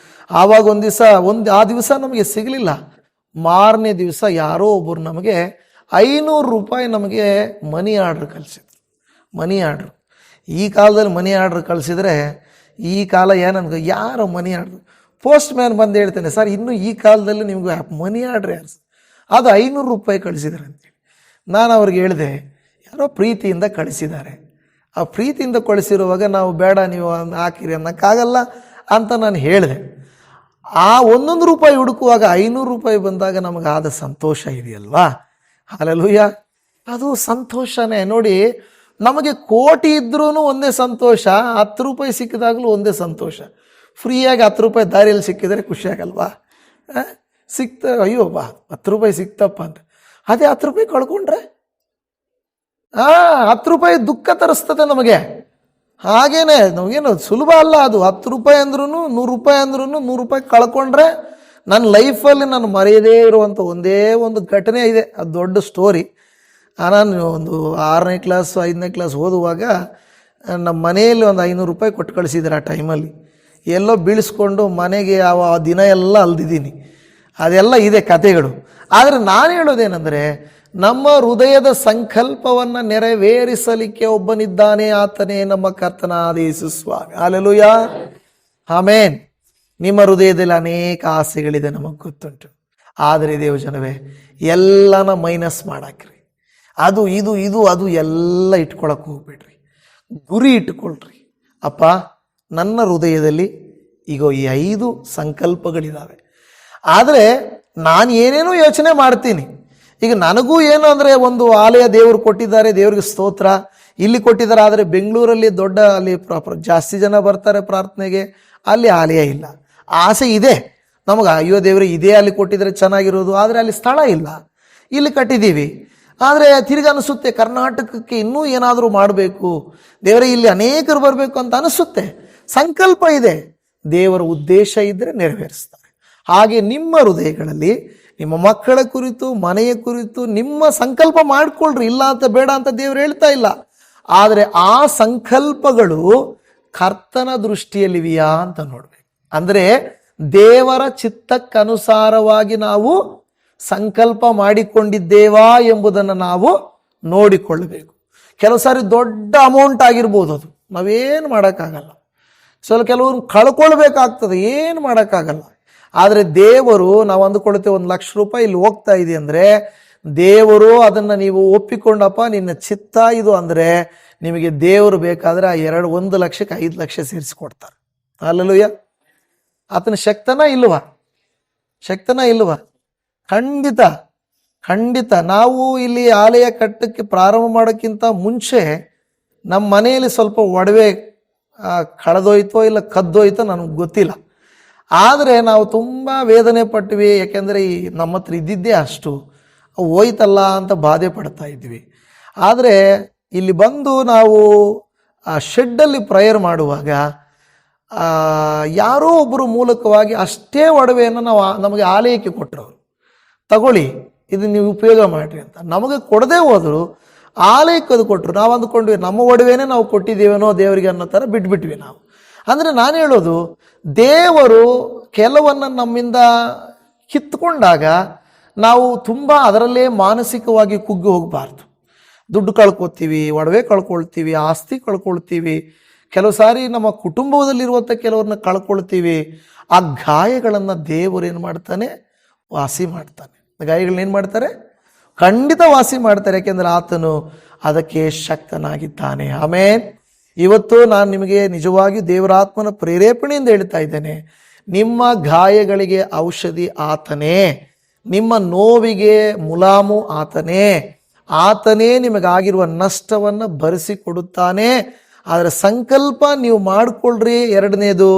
ಆವಾಗ ಆ ದಿವಸ ನಮಗೆ ಸಿಗಲಿಲ್ಲ. ಮಾರನೇ ದಿವಸ ಯಾರೋ ಒಬ್ಬರು ನಮಗೆ 500 ರೂಪಾಯಿ ನಮಗೆ ಮನಿ ಆರ್ಡ್ರ್ ಕಳಿಸಿದ್ರು. ಮನಿ ಆರ್ಡ್ರು ಈ ಕಾಲದಲ್ಲಿ ಮನಿ ಆರ್ಡ್ರ್ ಕಳಿಸಿದ್ರೆ, ಈ ಕಾಲ ಏನನ್ಗ ಯಾರೋ ಮನಿ ಆರ್ಡ್ರು, ಪೋಸ್ಟ್ ಮ್ಯಾನ್ ಬಂದು ಹೇಳ್ತಾನೆ, ಸರ್ ಇನ್ನೂ ಈ ಕಾಲದಲ್ಲಿ ನಿಮ್ಗೆ ಮನಿ ಆರ್ಡ್ರ್ ಯಾರು, ಅದು 500 ರೂಪಾಯಿ ಕಳಿಸಿದ್ದಾರೆ ಅಂತೇಳಿ. ನಾನು ಅವ್ರಿಗೆ ಹೇಳಿದೆ, ಯಾರೋ ಪ್ರೀತಿಯಿಂದ ಕಳಿಸಿದ್ದಾರೆ, ಆ ಪ್ರೀತಿಯಿಂದ ಕಳಿಸಿರುವಾಗ ನಾವು ಬೇಡ ನೀವು ಹಾಕಿರಿ ಅನ್ನೋಕ್ಕಾಗಲ್ಲ ಅಂತ ನಾನು ಹೇಳಿದೆ. ಆ 1 ರೂಪಾಯಿ ಹುಡುಕುವಾಗ 500 ರೂಪಾಯಿ ಬಂದಾಗ ನಮಗಾದ ಸಂತೋಷ ಇದೆಯಲ್ವಾ, ಹಲ್ಲೆಲೂಯಾ, ಅದು ಸಂತೋಷನೇ. ನೋಡಿ, ನಮಗೆ ಕೋಟಿ ಇದ್ರೂ ಒಂದೇ ಸಂತೋಷ, 10 ರೂಪಾಯಿ ಸಿಕ್ಕಿದಾಗಲೂ ಒಂದೇ ಸಂತೋಷ. ಫ್ರೀಯಾಗಿ 10 ರೂಪಾಯಿ ದಾರಿಯಲ್ಲಿ ಸಿಕ್ಕಿದರೆ ಖುಷಿಯಾಗಲ್ವಾ? ಅಯ್ಯೋ ಬಾ 10 ರೂಪಾಯಿ ಸಿಕ್ತಪ್ಪ ಅಂತ. ಅದೇ 10 ರೂಪಾಯಿ ಕಳ್ಕೊಂಡ್ರೆ 10 ರೂಪಾಯಿ ದುಃಖ ತರಿಸ್ತದೆ ನಮಗೆ. ಹಾಗೇನೆ ನಮಗೇನು ಸುಲಭ ಅಲ್ಲ ಅದು. 10 ರೂಪಾಯಿ ಅಂದ್ರೂ 100 ರೂಪಾಯಿ ಅಂದ್ರೂ 100 ರೂಪಾಯಿ ಕಳ್ಕೊಂಡ್ರೆ, ನನ್ನ ಲೈಫಲ್ಲಿ ನಾನು ಮರೆಯದೇ ಇರುವಂಥ ಒಂದೇ ಒಂದು ಘಟನೆ ಇದೆ, ಅದು ದೊಡ್ಡ ಸ್ಟೋರಿ. ನಾನು ಒಂದು 6ನೇ ಕ್ಲಾಸ್ 5ನೇ ಕ್ಲಾಸ್ ಓದುವಾಗ ನಮ್ಮ ಮನೆಯಲ್ಲಿ ಒಂದು 500 ರೂಪಾಯಿ ಕೊಟ್ಟು ಕಳಿಸಿದ್ದಾರೆ. ಆ ಟೈಮಲ್ಲಿ ಎಲ್ಲೋ ಬೀಳಿಸ್ಕೊಂಡು ಮನೆಗೆ ಆ ದಿನ ಎಲ್ಲ ಅಲ್ದಿದ್ದೀನಿ. ಅದೆಲ್ಲ ಇದೆ ಕಥೆಗಳು. ಆದರೆ ನಾನು ಹೇಳೋದೇನೆಂದರೆ, ನಮ್ಮ ಹೃದಯದ ಸಂಕಲ್ಪವನ್ನು ನೆರವೇರಿಸಲಿಕ್ಕೆ ಒಬ್ಬನಿದ್ದಾನೆ, ಆತನೇ ನಮ್ಮ ಕರ್ತನಾದ ಯೇಸು ಸ್ವಾಮಿ. Hallelujah, amen. ನಿಮ್ಮ ಹೃದಯದಲ್ಲಿ ಅನೇಕ ಆಸೆಗಳಿದೆ, ನಮಗೆ ಗೊತ್ತುಂಟು. ಆದರೆ ದೇವಜನವೇ, ಎಲ್ಲನ ಮೈನಸ್ ಮಾಡಾಕ್ರಿ. ಅದು ಅದು ಎಲ್ಲ ಇಟ್ಕೊಳಕ್ಕೆ ಹೋಗ್ಬೇಡ್ರಿ. ಗುರಿ ಇಟ್ಕೊಳ್ರಿ. ಅಪ್ಪ, ನನ್ನ ಹೃದಯದಲ್ಲಿ ಈಗ ಈ 5 ಸಂಕಲ್ಪಗಳಿದ್ದಾವೆ. ಆದರೆ ನಾನು ಏನೇನೋ ಯೋಚನೆ ಮಾಡ್ತೀನಿ. ಈಗ ನನಗೂ ಏನು ಅಂದರೆ, ಒಂದು ಆಲಯ ದೇವರು ಕೊಟ್ಟಿದ್ದಾರೆ, ದೇವ್ರಿಗೆ ಸ್ತೋತ್ರ, ಇಲ್ಲಿ ಕೊಟ್ಟಿದ್ದಾರೆ. ಆದರೆ ಬೆಂಗಳೂರಲ್ಲಿ ದೊಡ್ಡ ಅಲ್ಲಿ ಜಾಸ್ತಿ ಜನ ಬರ್ತಾರೆ ಪ್ರಾರ್ಥನೆಗೆ, ಅಲ್ಲಿ ಆಲಯ ಇಲ್ಲ. ಆಸೆ ಇದೆ ನಮಗೆ, ಅಯ್ಯೋ ದೇವರು ಇದೇ ಅಲ್ಲಿ ಕೊಟ್ಟಿದ್ರೆ ಚೆನ್ನಾಗಿರೋದು, ಆದರೆ ಅಲ್ಲಿ ಸ್ಥಳ ಇಲ್ಲ. ಇಲ್ಲಿ ಕಟ್ಟಿದ್ದೀವಿ, ಆದರೆ ತಿರ್ಗಿ ಅನಿಸುತ್ತೆ ಕರ್ನಾಟಕಕ್ಕೆ ಇನ್ನೂ ಏನಾದರೂ ಮಾಡಬೇಕು, ದೇವರೇ ಇಲ್ಲಿ ಅನೇಕರು ಬರಬೇಕು ಅಂತ ಅನಿಸುತ್ತೆ. ಸಂಕಲ್ಪ ಇದೆ, ದೇವರ ಉದ್ದೇಶ ಇದ್ದರೆ ನೆರವೇರಿಸ್ತಾರೆ. ಹಾಗೆ ನಿಮ್ಮ ಹೃದಯಗಳಲ್ಲಿ ನಿಮ್ಮ ಮಕ್ಕಳ ಕುರಿತು, ಮನೆಯ ಕುರಿತು ನಿಮ್ಮ ಸಂಕಲ್ಪ ಮಾಡಿಕೊಳ್ಳ್ರಿ. ಇಲ್ಲ ಅಂತ ಬೇಡ ಅಂತ ದೇವರು ಹೇಳ್ತಾ ಇಲ್ಲ. ಆದರೆ ಆ ಸಂಕಲ್ಪಗಳು ಕರ್ತನ ದೃಷ್ಟಿಯಲ್ಲಿವೆಯಾ ಅಂತ ನೋಡ್ಬೇಕು. ಅಂದರೆ ದೇವರ ಚಿತ್ತಕ್ಕನುಸಾರವಾಗಿ ನಾವು ಸಂಕಲ್ಪ ಮಾಡಿಕೊಂಡಿದ್ದೇವಾ ಎಂಬುದನ್ನು ನಾವು ನೋಡಿಕೊಳ್ಳಬೇಕು. ಕೆಲವು ಸಾರಿ ದೊಡ್ಡ ಅಮೌಂಟ್ ಆಗಿರ್ಬೋದು, ಅದು ನಾವೇನು ಮಾಡೋಕ್ಕಾಗಲ್ಲ. ಕೆಲವರು ಕಳ್ಕೊಳ್ಬೇಕಾಗ್ತದೆ, ಏನು ಮಾಡೋಕ್ಕಾಗಲ್ಲ. ಆದರೆ ದೇವರು, ನಾವು ಅಂದುಕೊಳ್ತೇವೆ 1 ಲಕ್ಷ ರೂಪಾಯಿ ಇಲ್ಲಿ ಹೋಗ್ತಾ ಇದೆ ಅಂದರೆ, ದೇವರು ಅದನ್ನು ನೀವು ಒಪ್ಪಿಕೊಂಡಪ್ಪ ನಿನ್ನ ಚಿತ್ತ ಇದು ಅಂದರೆ, ನಿಮಗೆ ದೇವರು ಬೇಕಾದರೆ ಆ 1 ಲಕ್ಷಕ್ಕೆ 5 ಲಕ್ಷ ಸೇರಿಸಿಕೊಡ್ತಾರೆ. ಹಲ್ಲೆಲೂಯಾ. ಆತನ ಶಕ್ತನ ಇಲ್ವಾ? ಖಂಡಿತ. ನಾವು ಇಲ್ಲಿ ಆಲಯ ಕಟ್ಟಕ್ಕೆ ಪ್ರಾರಂಭ ಮಾಡೋಕ್ಕಿಂತ ಮುಂಚೆ ನಮ್ಮ ಮನೆಯಲ್ಲಿ ಸ್ವಲ್ಪ ಒಡವೆ ಕಳೆದೋಯ್ತೋ ಇಲ್ಲ ಕದ್ದೋಯ್ತೋ ನನಗೆ ಗೊತ್ತಿಲ್ಲ. ಆದರೆ ನಾವು ತುಂಬ ವೇದನೆ ಪಟ್ವಿ. ಯಾಕೆಂದರೆ ನಮ್ಮ ಹತ್ರ ಇದ್ದಿದ್ದೇ ಅಷ್ಟು, ಹೋಯ್ತಲ್ಲ ಅಂತ ಬಾಧೆ ಪಡ್ತಾ ಇದ್ವಿ. ಆದರೆ ಇಲ್ಲಿ ಬಂದು ನಾವು ಆ ಶೆಡ್ಡಲ್ಲಿ ಪ್ರೇಯರ್ ಮಾಡುವಾಗ ಯಾರೋ ಒಬ್ಬರು ಮೂಲಕವಾಗಿ ಅಷ್ಟೇ ಒಡವೆಯನ್ನು ನಮಗೆ ಆಲಯಕ್ಕೆ ಕೊಟ್ಟರು. ತಗೊಳ್ಳಿ, ಇದು ನೀವು ಉಪಯೋಗ ಮಾಡಿರಿ ಅಂತ. ನಮಗೆ ಕೊಡದೆ ಹೋದರು, ಆಲಯಕ್ಕೆ ಅದು ಕೊಟ್ಟರು. ನಾವು ಅಂದ್ಕೊಂಡ್ವಿ ನಮ್ಮ ಒಡವೆನೇ ನಾವು ಕೊಟ್ಟಿದ್ದೇವೇನೋ ದೇವರಿಗೆ ಅನ್ನೋ ಥರ ಬಿಟ್ಬಿಟ್ವಿ ನಾವು. ಅಂದರೆ ನಾನು ಹೇಳೋದು, ದೇವರು ಕೆಲವನ್ನು ನಮ್ಮಿಂದ ಕಿತ್ಕೊಂಡಾಗ ನಾವು ತುಂಬ ಅದರಲ್ಲೇ ಮಾನಸಿಕವಾಗಿ ಕುಗ್ಗಿ ಹೋಗಬಾರ್ದು. ದುಡ್ಡು ಕಳ್ಕೊತೀವಿ, ಒಡವೆ ಕಳ್ಕೊಳ್ತೀವಿ, ಆಸ್ತಿ ಕಳ್ಕೊಳ್ತೀವಿ, ಕೆಲವು ಸಾರಿ ನಮ್ಮ ಕುಟುಂಬದಲ್ಲಿರುವಂಥ ಕೆಲವ್ರನ್ನ ಕಳ್ಕೊಳ್ತೀವಿ. ಆ ಗಾಯಗಳನ್ನು ದೇವರು ಏನು ಮಾಡ್ತಾನೆ? ವಾಸಿ ಮಾಡ್ತಾನೆ. ಗಾಯಗಳನ್ನೇನು ಮಾಡ್ತಾರೆ? ಖಂಡಿತ ವಾಸಿ ಮಾಡ್ತಾರೆ. ಯಾಕೆಂದರೆ ಆತನು ಅದಕ್ಕೆ ಶಕ್ತನಾಗಿದ್ದಾನೆ. ಆಮೇನ್. ಇವತ್ತು ನಾನು ನಿಮಗೆ ನಿಜವಾಗಿ ದೇವರಾತ್ಮನ ಪ್ರೇರೇಪಣೆಯಿಂದ ಹೇಳ್ತಾ ಇದ್ದೇನೆ, ನಿಮ್ಮ ಗಾಯಗಳಿಗೆ ಔಷಧಿ ಆತನೇ, ನಿಮ್ಮ ನೋವಿಗೆ ಮುಲಾಮು ಆತನೇ ನಿಮಗಾಗಿರುವ ನಷ್ಟವನ್ನು ಭರಿಸಿಕೊಡುತ್ತಾನೆ. ಆದರೆ ಸಂಕಲ್ಪ ನೀವು ಮಾಡಿಕೊಳ್ಳ್ರಿ. 2ನೇದು,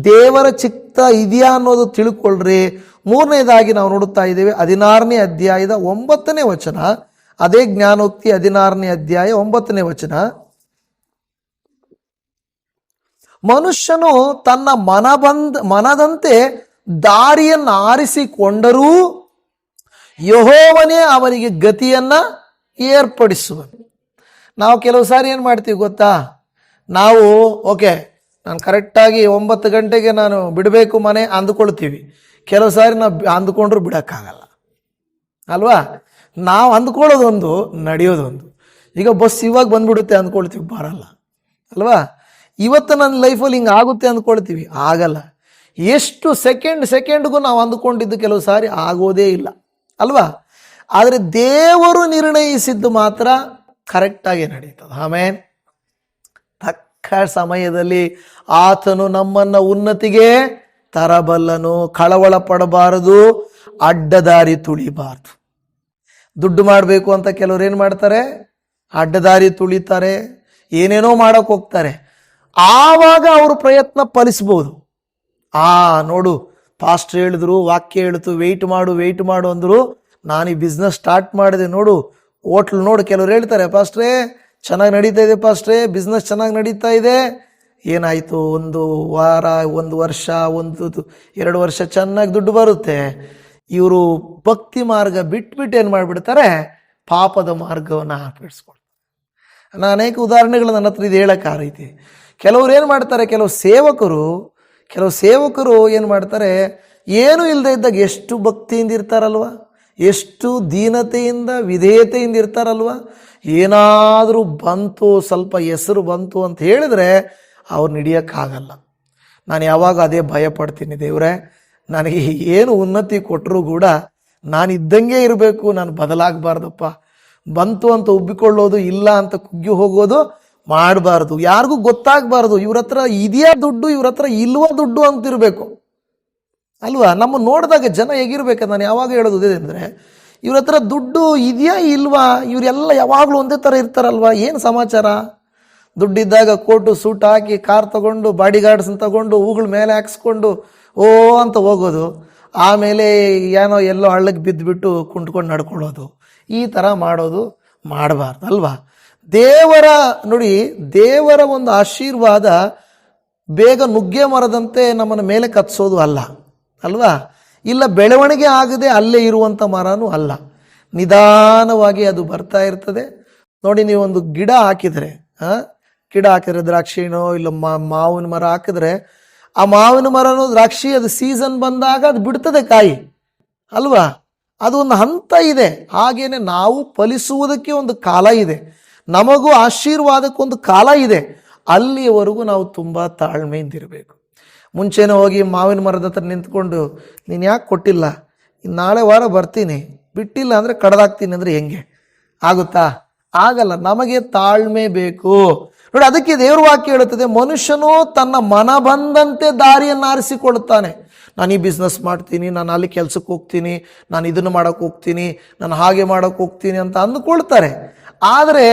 ದೇವರ ಚಿತ್ತ ಇದೆಯಾ ಅನ್ನೋದು ತಿಳ್ಕೊಳ್ರಿ. 3ನೇದಾಗಿ ನಾವು ನೋಡುತ್ತಾ ಇದ್ದೇವೆ 16ನೇ ಅಧ್ಯಾಯದ 9ನೇ ವಚನ, ಅದೇ ಜ್ಞಾನೋಕ್ತಿ 16ನೇ ಅಧ್ಯಾಯ 9ನೇ ವಚನ. ಮನುಷ್ಯನು ತನ್ನ ಮನದಂತೆ ದಾರಿಯನ್ನು ಆರಿಸಿಕೊಂಡರೂ ಯೆಹೋವನೇ ಅವನಿಗೆ ಗತಿಯನ್ನ ಏರ್ಪಡಿಸುವನು. ನಾವು ಕೆಲವು ಸಾರಿ ಏನು ಮಾಡ್ತೀವಿ ಗೊತ್ತಾ, ನಾವು ಓಕೆ ನಾನು ಕರೆಕ್ಟಾಗಿ 9 ಗಂಟೆಗೆ ನಾನು ಬಿಡಬೇಕು ಮನೆ ಅಂದ್ಕೊಳ್ತೀವಿ. ಕೆಲವು ಸಾರಿ ನಾವು ಅಂದ್ಕೊಂಡ್ರು ಬಿಡೋಕ್ಕಾಗಲ್ಲ ಅಲ್ವಾ. ನಾವು ಅಂದ್ಕೊಳ್ಳೋದೊಂದು, ನಡೆಯೋದೊಂದು. ಈಗ ಬಸ್ ಇವಾಗ ಬಂದ್ಬಿಡುತ್ತೆ ಅಂದ್ಕೊಳ್ತೀವಿ, ಬರಲ್ಲ ಅಲ್ವಾ. ಇವತ್ತು ನನ್ನ ಲೈಫಲ್ಲಿ ಹಿಂಗೆ ಆಗುತ್ತೆ ಅಂದ್ಕೊಳ್ತೀವಿ, ಆಗಲ್ಲ. ಎಷ್ಟು ಸೆಕೆಂಡ್ಗೂ ನಾವು ಅಂದ್ಕೊಂಡಿದ್ದು ಕೆಲವು ಸಾರಿ ಆಗೋದೇ ಇಲ್ಲ ಅಲ್ವಾ. ಆದರೆ ದೇವರು ನಿರ್ಣಯಿಸಿದ್ದು ಮಾತ್ರ ಕರೆಕ್ಟಾಗಿ ನಡೀತದೆ. ಆಮೇಲೆ ತಕ್ಕ ಸಮಯದಲ್ಲಿ ಆತನು ನಮ್ಮನ್ನು ಉನ್ನತಿಗೆ ತರಬಲ್ಲನು. ಕಳವಳ ಪಡಬಾರದು, ಅಡ್ಡದಾರಿ ತುಳಿಬಾರ್ದು. ದುಡ್ಡು ಮಾಡಬೇಕು ಅಂತ ಕೆಲವ್ರು ಏನು ಮಾಡ್ತಾರೆ, ಅಡ್ಡದಾರಿ ತುಳಿತಾರೆ, ಏನೇನೋ ಮಾಡೋಕೆ ಹೋಗ್ತಾರೆ. ಆವಾಗ ಅವರು ಪ್ರಯತ್ನ ಫಲಿಸ್ಬೋದು. ನೋಡು ಪಾಸ್ಟ್ರ್ ಹೇಳಿದ್ರು, ವಾಕ್ಯ ಹೇಳಿತು, ವೆಯ್ಟ್ ಮಾಡು ಅಂದರು, ನಾನು ಈ ಬಿಸ್ನೆಸ್ ಸ್ಟಾರ್ಟ್ ಮಾಡಿದೆ ನೋಡು, ಹೋಟ್ಲ್ ನೋಡು. ಕೆಲವ್ರು ಹೇಳ್ತಾರೆ, ಪಾಸ್ಟ್ರೇ ಚೆನ್ನಾಗಿ ನಡೀತಾ ಇದೆ, ಪಾಸ್ಟ್ರೇ ಬಿಸ್ನೆಸ್ ಚೆನ್ನಾಗಿ ನಡೀತಾ ಇದೆ. ಏನಾಯಿತು, 1 ವಾರ, 1 ವರ್ಷ, 1-2 ವರ್ಷ ಚೆನ್ನಾಗಿ ದುಡ್ಡು ಬರುತ್ತೆ. ಇವರು ಭಕ್ತಿ ಮಾರ್ಗ ಬಿಟ್ಬಿಟ್ಟು ಏನು ಮಾಡಿಬಿಡ್ತಾರೆ, ಪಾಪದ ಮಾರ್ಗವನ್ನು ಹಾಕಿಡ್ಸ್ಕೊಳ್ತಾರೆ. ನಾನು ಅನೇಕ ಉದಾಹರಣೆಗಳು ನನ್ನ ಹತ್ರ ಇದು ಹೇಳೋಕ್ಕಾಗೈತಿ. ಕೆಲವ್ರು ಏನು ಮಾಡ್ತಾರೆ, ಕೆಲವು ಸೇವಕರು ಏನು ಮಾಡ್ತಾರೆ, ಏನೂ ಇಲ್ಲದೆ ಇದ್ದಾಗ ಎಷ್ಟು ಭಕ್ತಿಯಿಂದ ಇರ್ತಾರಲ್ವ, ಎಷ್ಟು ದೀನತೆಯಿಂದ ವಿಧೇಯತೆಯಿಂದ ಇರ್ತಾರಲ್ವ. ಏನಾದರೂ ಬಂತು, ಸ್ವಲ್ಪ ಹೆಸರು ಬಂತು ಅಂತ ಹೇಳಿದ್ರೆ ಅವ್ರು ನಡೆಯೋಕ್ಕಾಗಲ್ಲ. ನಾನು ಯಾವಾಗ ಅದೇ ಭಯ ಪಡ್ತೀನಿ, ದೇವರೇ ನನಗೆ ಏನು ಉನ್ನತಿ ಕೊಟ್ಟರೂ ಕೂಡ ನಾನು ಇದ್ದಂಗೆ ಇರಬೇಕು, ನಾನು ಬದಲಾಗಬಾರ್ದಪ್ಪ. ಬಂತು ಅಂತ ಉಬ್ಬಿಕೊಳ್ಳೋದು, ಇಲ್ಲ ಅಂತ ಕುಗ್ಗಿ ಹೋಗೋದು ಮಾಡಬಾರ್ದು. ಯಾರಿಗೂ ಗೊತ್ತಾಗಬಾರ್ದು ಇವ್ರ ಹತ್ರ ಇದೆಯಾ ದುಡ್ಡು, ಇವ್ರ ಹತ್ರ ಇಲ್ವಾ ದುಡ್ಡು ಅಂತಿರಬೇಕು ಅಲ್ವಾ. ನಮ್ಮ ನೋಡಿದಾಗ ಜನ ಹೇಗಿರ್ಬೇಕು, ನಾನು ಯಾವಾಗ ಹೇಳೋದು ಅಂದರೆ, ಇವ್ರ ಹತ್ರ ದುಡ್ಡು ಇದೆಯಾ ಇಲ್ವಾ, ಇವರೆಲ್ಲ ಯಾವಾಗಲೂ ಒಂದೇ ಥರ ಇರ್ತಾರಲ್ವ, ಏನು ಸಮಾಚಾರ. ದುಡ್ಡಿದ್ದಾಗ ಕೋಟು ಸೂಟ್ ಹಾಕಿ ಕಾರ್ ತಗೊಂಡು ಬಾಡಿ ಗಾರ್ಡ್ಸನ್ನು ತಗೊಂಡು ಹೂಗಳ ಮೇಲೆ ಹಾಕ್ಸ್ಕೊಂಡು ಓ ಅಂತ ಹೋಗೋದು, ಆಮೇಲೆ ಏನೋ ಎಲ್ಲೋ ಹಳ್ಳಕ್ಕೆ ಬಿದ್ದುಬಿಟ್ಟು ಕುಂಟ್ಕೊಂಡು ನಡ್ಕೊಳ್ಳೋದು, ಈ ಥರ ಮಾಡೋದು ಮಾಡಬಾರ್ದು ಅಲ್ವಾ. ದೇವರ ಒಂದು ಆಶೀರ್ವಾದ ಬೇಗ ನುಗ್ಗೆ ಮರದಂತೆ ನಮ್ಮನ್ನು ಮೇಲೆ ಕತ್ಸೋದು ಅಲ್ಲ ಅಲ್ವಾ. ಇಲ್ಲ ಬೆಳವಣಿಗೆ ಆಗದೆ ಅಲ್ಲೇ ಇರುವಂಥ ಮರನೂ ಅಲ್ಲ, ನಿಧಾನವಾಗಿ ಅದು ಬರ್ತಾ ಇರ್ತದೆ. ನೋಡಿ, ನೀವೊಂದು ಗಿಡ ಹಾಕಿದರೆ ದ್ರಾಕ್ಷಿನೋ ಇಲ್ಲ ಮಾವಿನ ಮರ ಹಾಕಿದ್ರೆ, ಆ ಮಾವಿನ ಮರನೋ ದ್ರಾಕ್ಷಿ ಅದು ಸೀಸನ್ ಬಂದಾಗ ಅದು ಬಿಡ್ತದೆ ಕಾಯಿ ಅಲ್ವಾ. ಅದು ಒಂದು ಹಂತ ಇದೆ. ಹಾಗೇನೆ ನಾವು ಫಲಿಸುವುದಕ್ಕೆ ಒಂದು ಕಾಲ ಇದೆ, ನಮಗೂ ಆಶೀರ್ವಾದಕ್ಕೊಂದು ಕಾಲ ಇದೆ. ಅಲ್ಲಿಯವರೆಗೂ ನಾವು ತುಂಬ ತಾಳ್ಮೆಯಿಂದಿರಬೇಕು. ಮುಂಚೆನೇ ಹೋಗಿ ಮಾವಿನ ಮರದ ಹತ್ರ ನಿಂತ್ಕೊಂಡು ನೀನು ಯಾಕೆ ಕೊಟ್ಟಿಲ್ಲ, ನಾಳೆ ವಾರ ಬರ್ತೀನಿ, ಬಿಟ್ಟಿಲ್ಲ ಅಂದರೆ ಕಡ್ದಾಕ್ತೀನಿ ಅಂದರೆ ಹೆಂಗೆ ಆಗುತ್ತಾ? ಆಗಲ್ಲ. ನಮಗೆ ತಾಳ್ಮೆ ಬೇಕು ನೋಡಿ. ಅದಕ್ಕೆ ದೇವ್ರ ವಾಕ್ಯ ಹೇಳುತ್ತದೆ, ಮನುಷ್ಯನು ತನ್ನ ಮನ ಬಂದಂತೆ ದಾರಿಯನ್ನು ಆರಿಸಿಕೊಳ್ಳುತ್ತಾನೆ. ನಾನು ಈ ಬಿಸ್ನೆಸ್ ಮಾಡ್ತೀನಿ, ನಾನು ಅಲ್ಲಿ ಕೆಲಸಕ್ಕೆ ಹೋಗ್ತೀನಿ, ನಾನು ಇದನ್ನು ಮಾಡೋಕ್ಕೆ ಹೋಗ್ತೀನಿ, ನಾನು ಹಾಗೆ ಮಾಡೋಕ್ಕೆ ಹೋಗ್ತೀನಿ ಅಂತ ಅಂದುಕೊಳ್ತಾರೆ. ಆದರೆ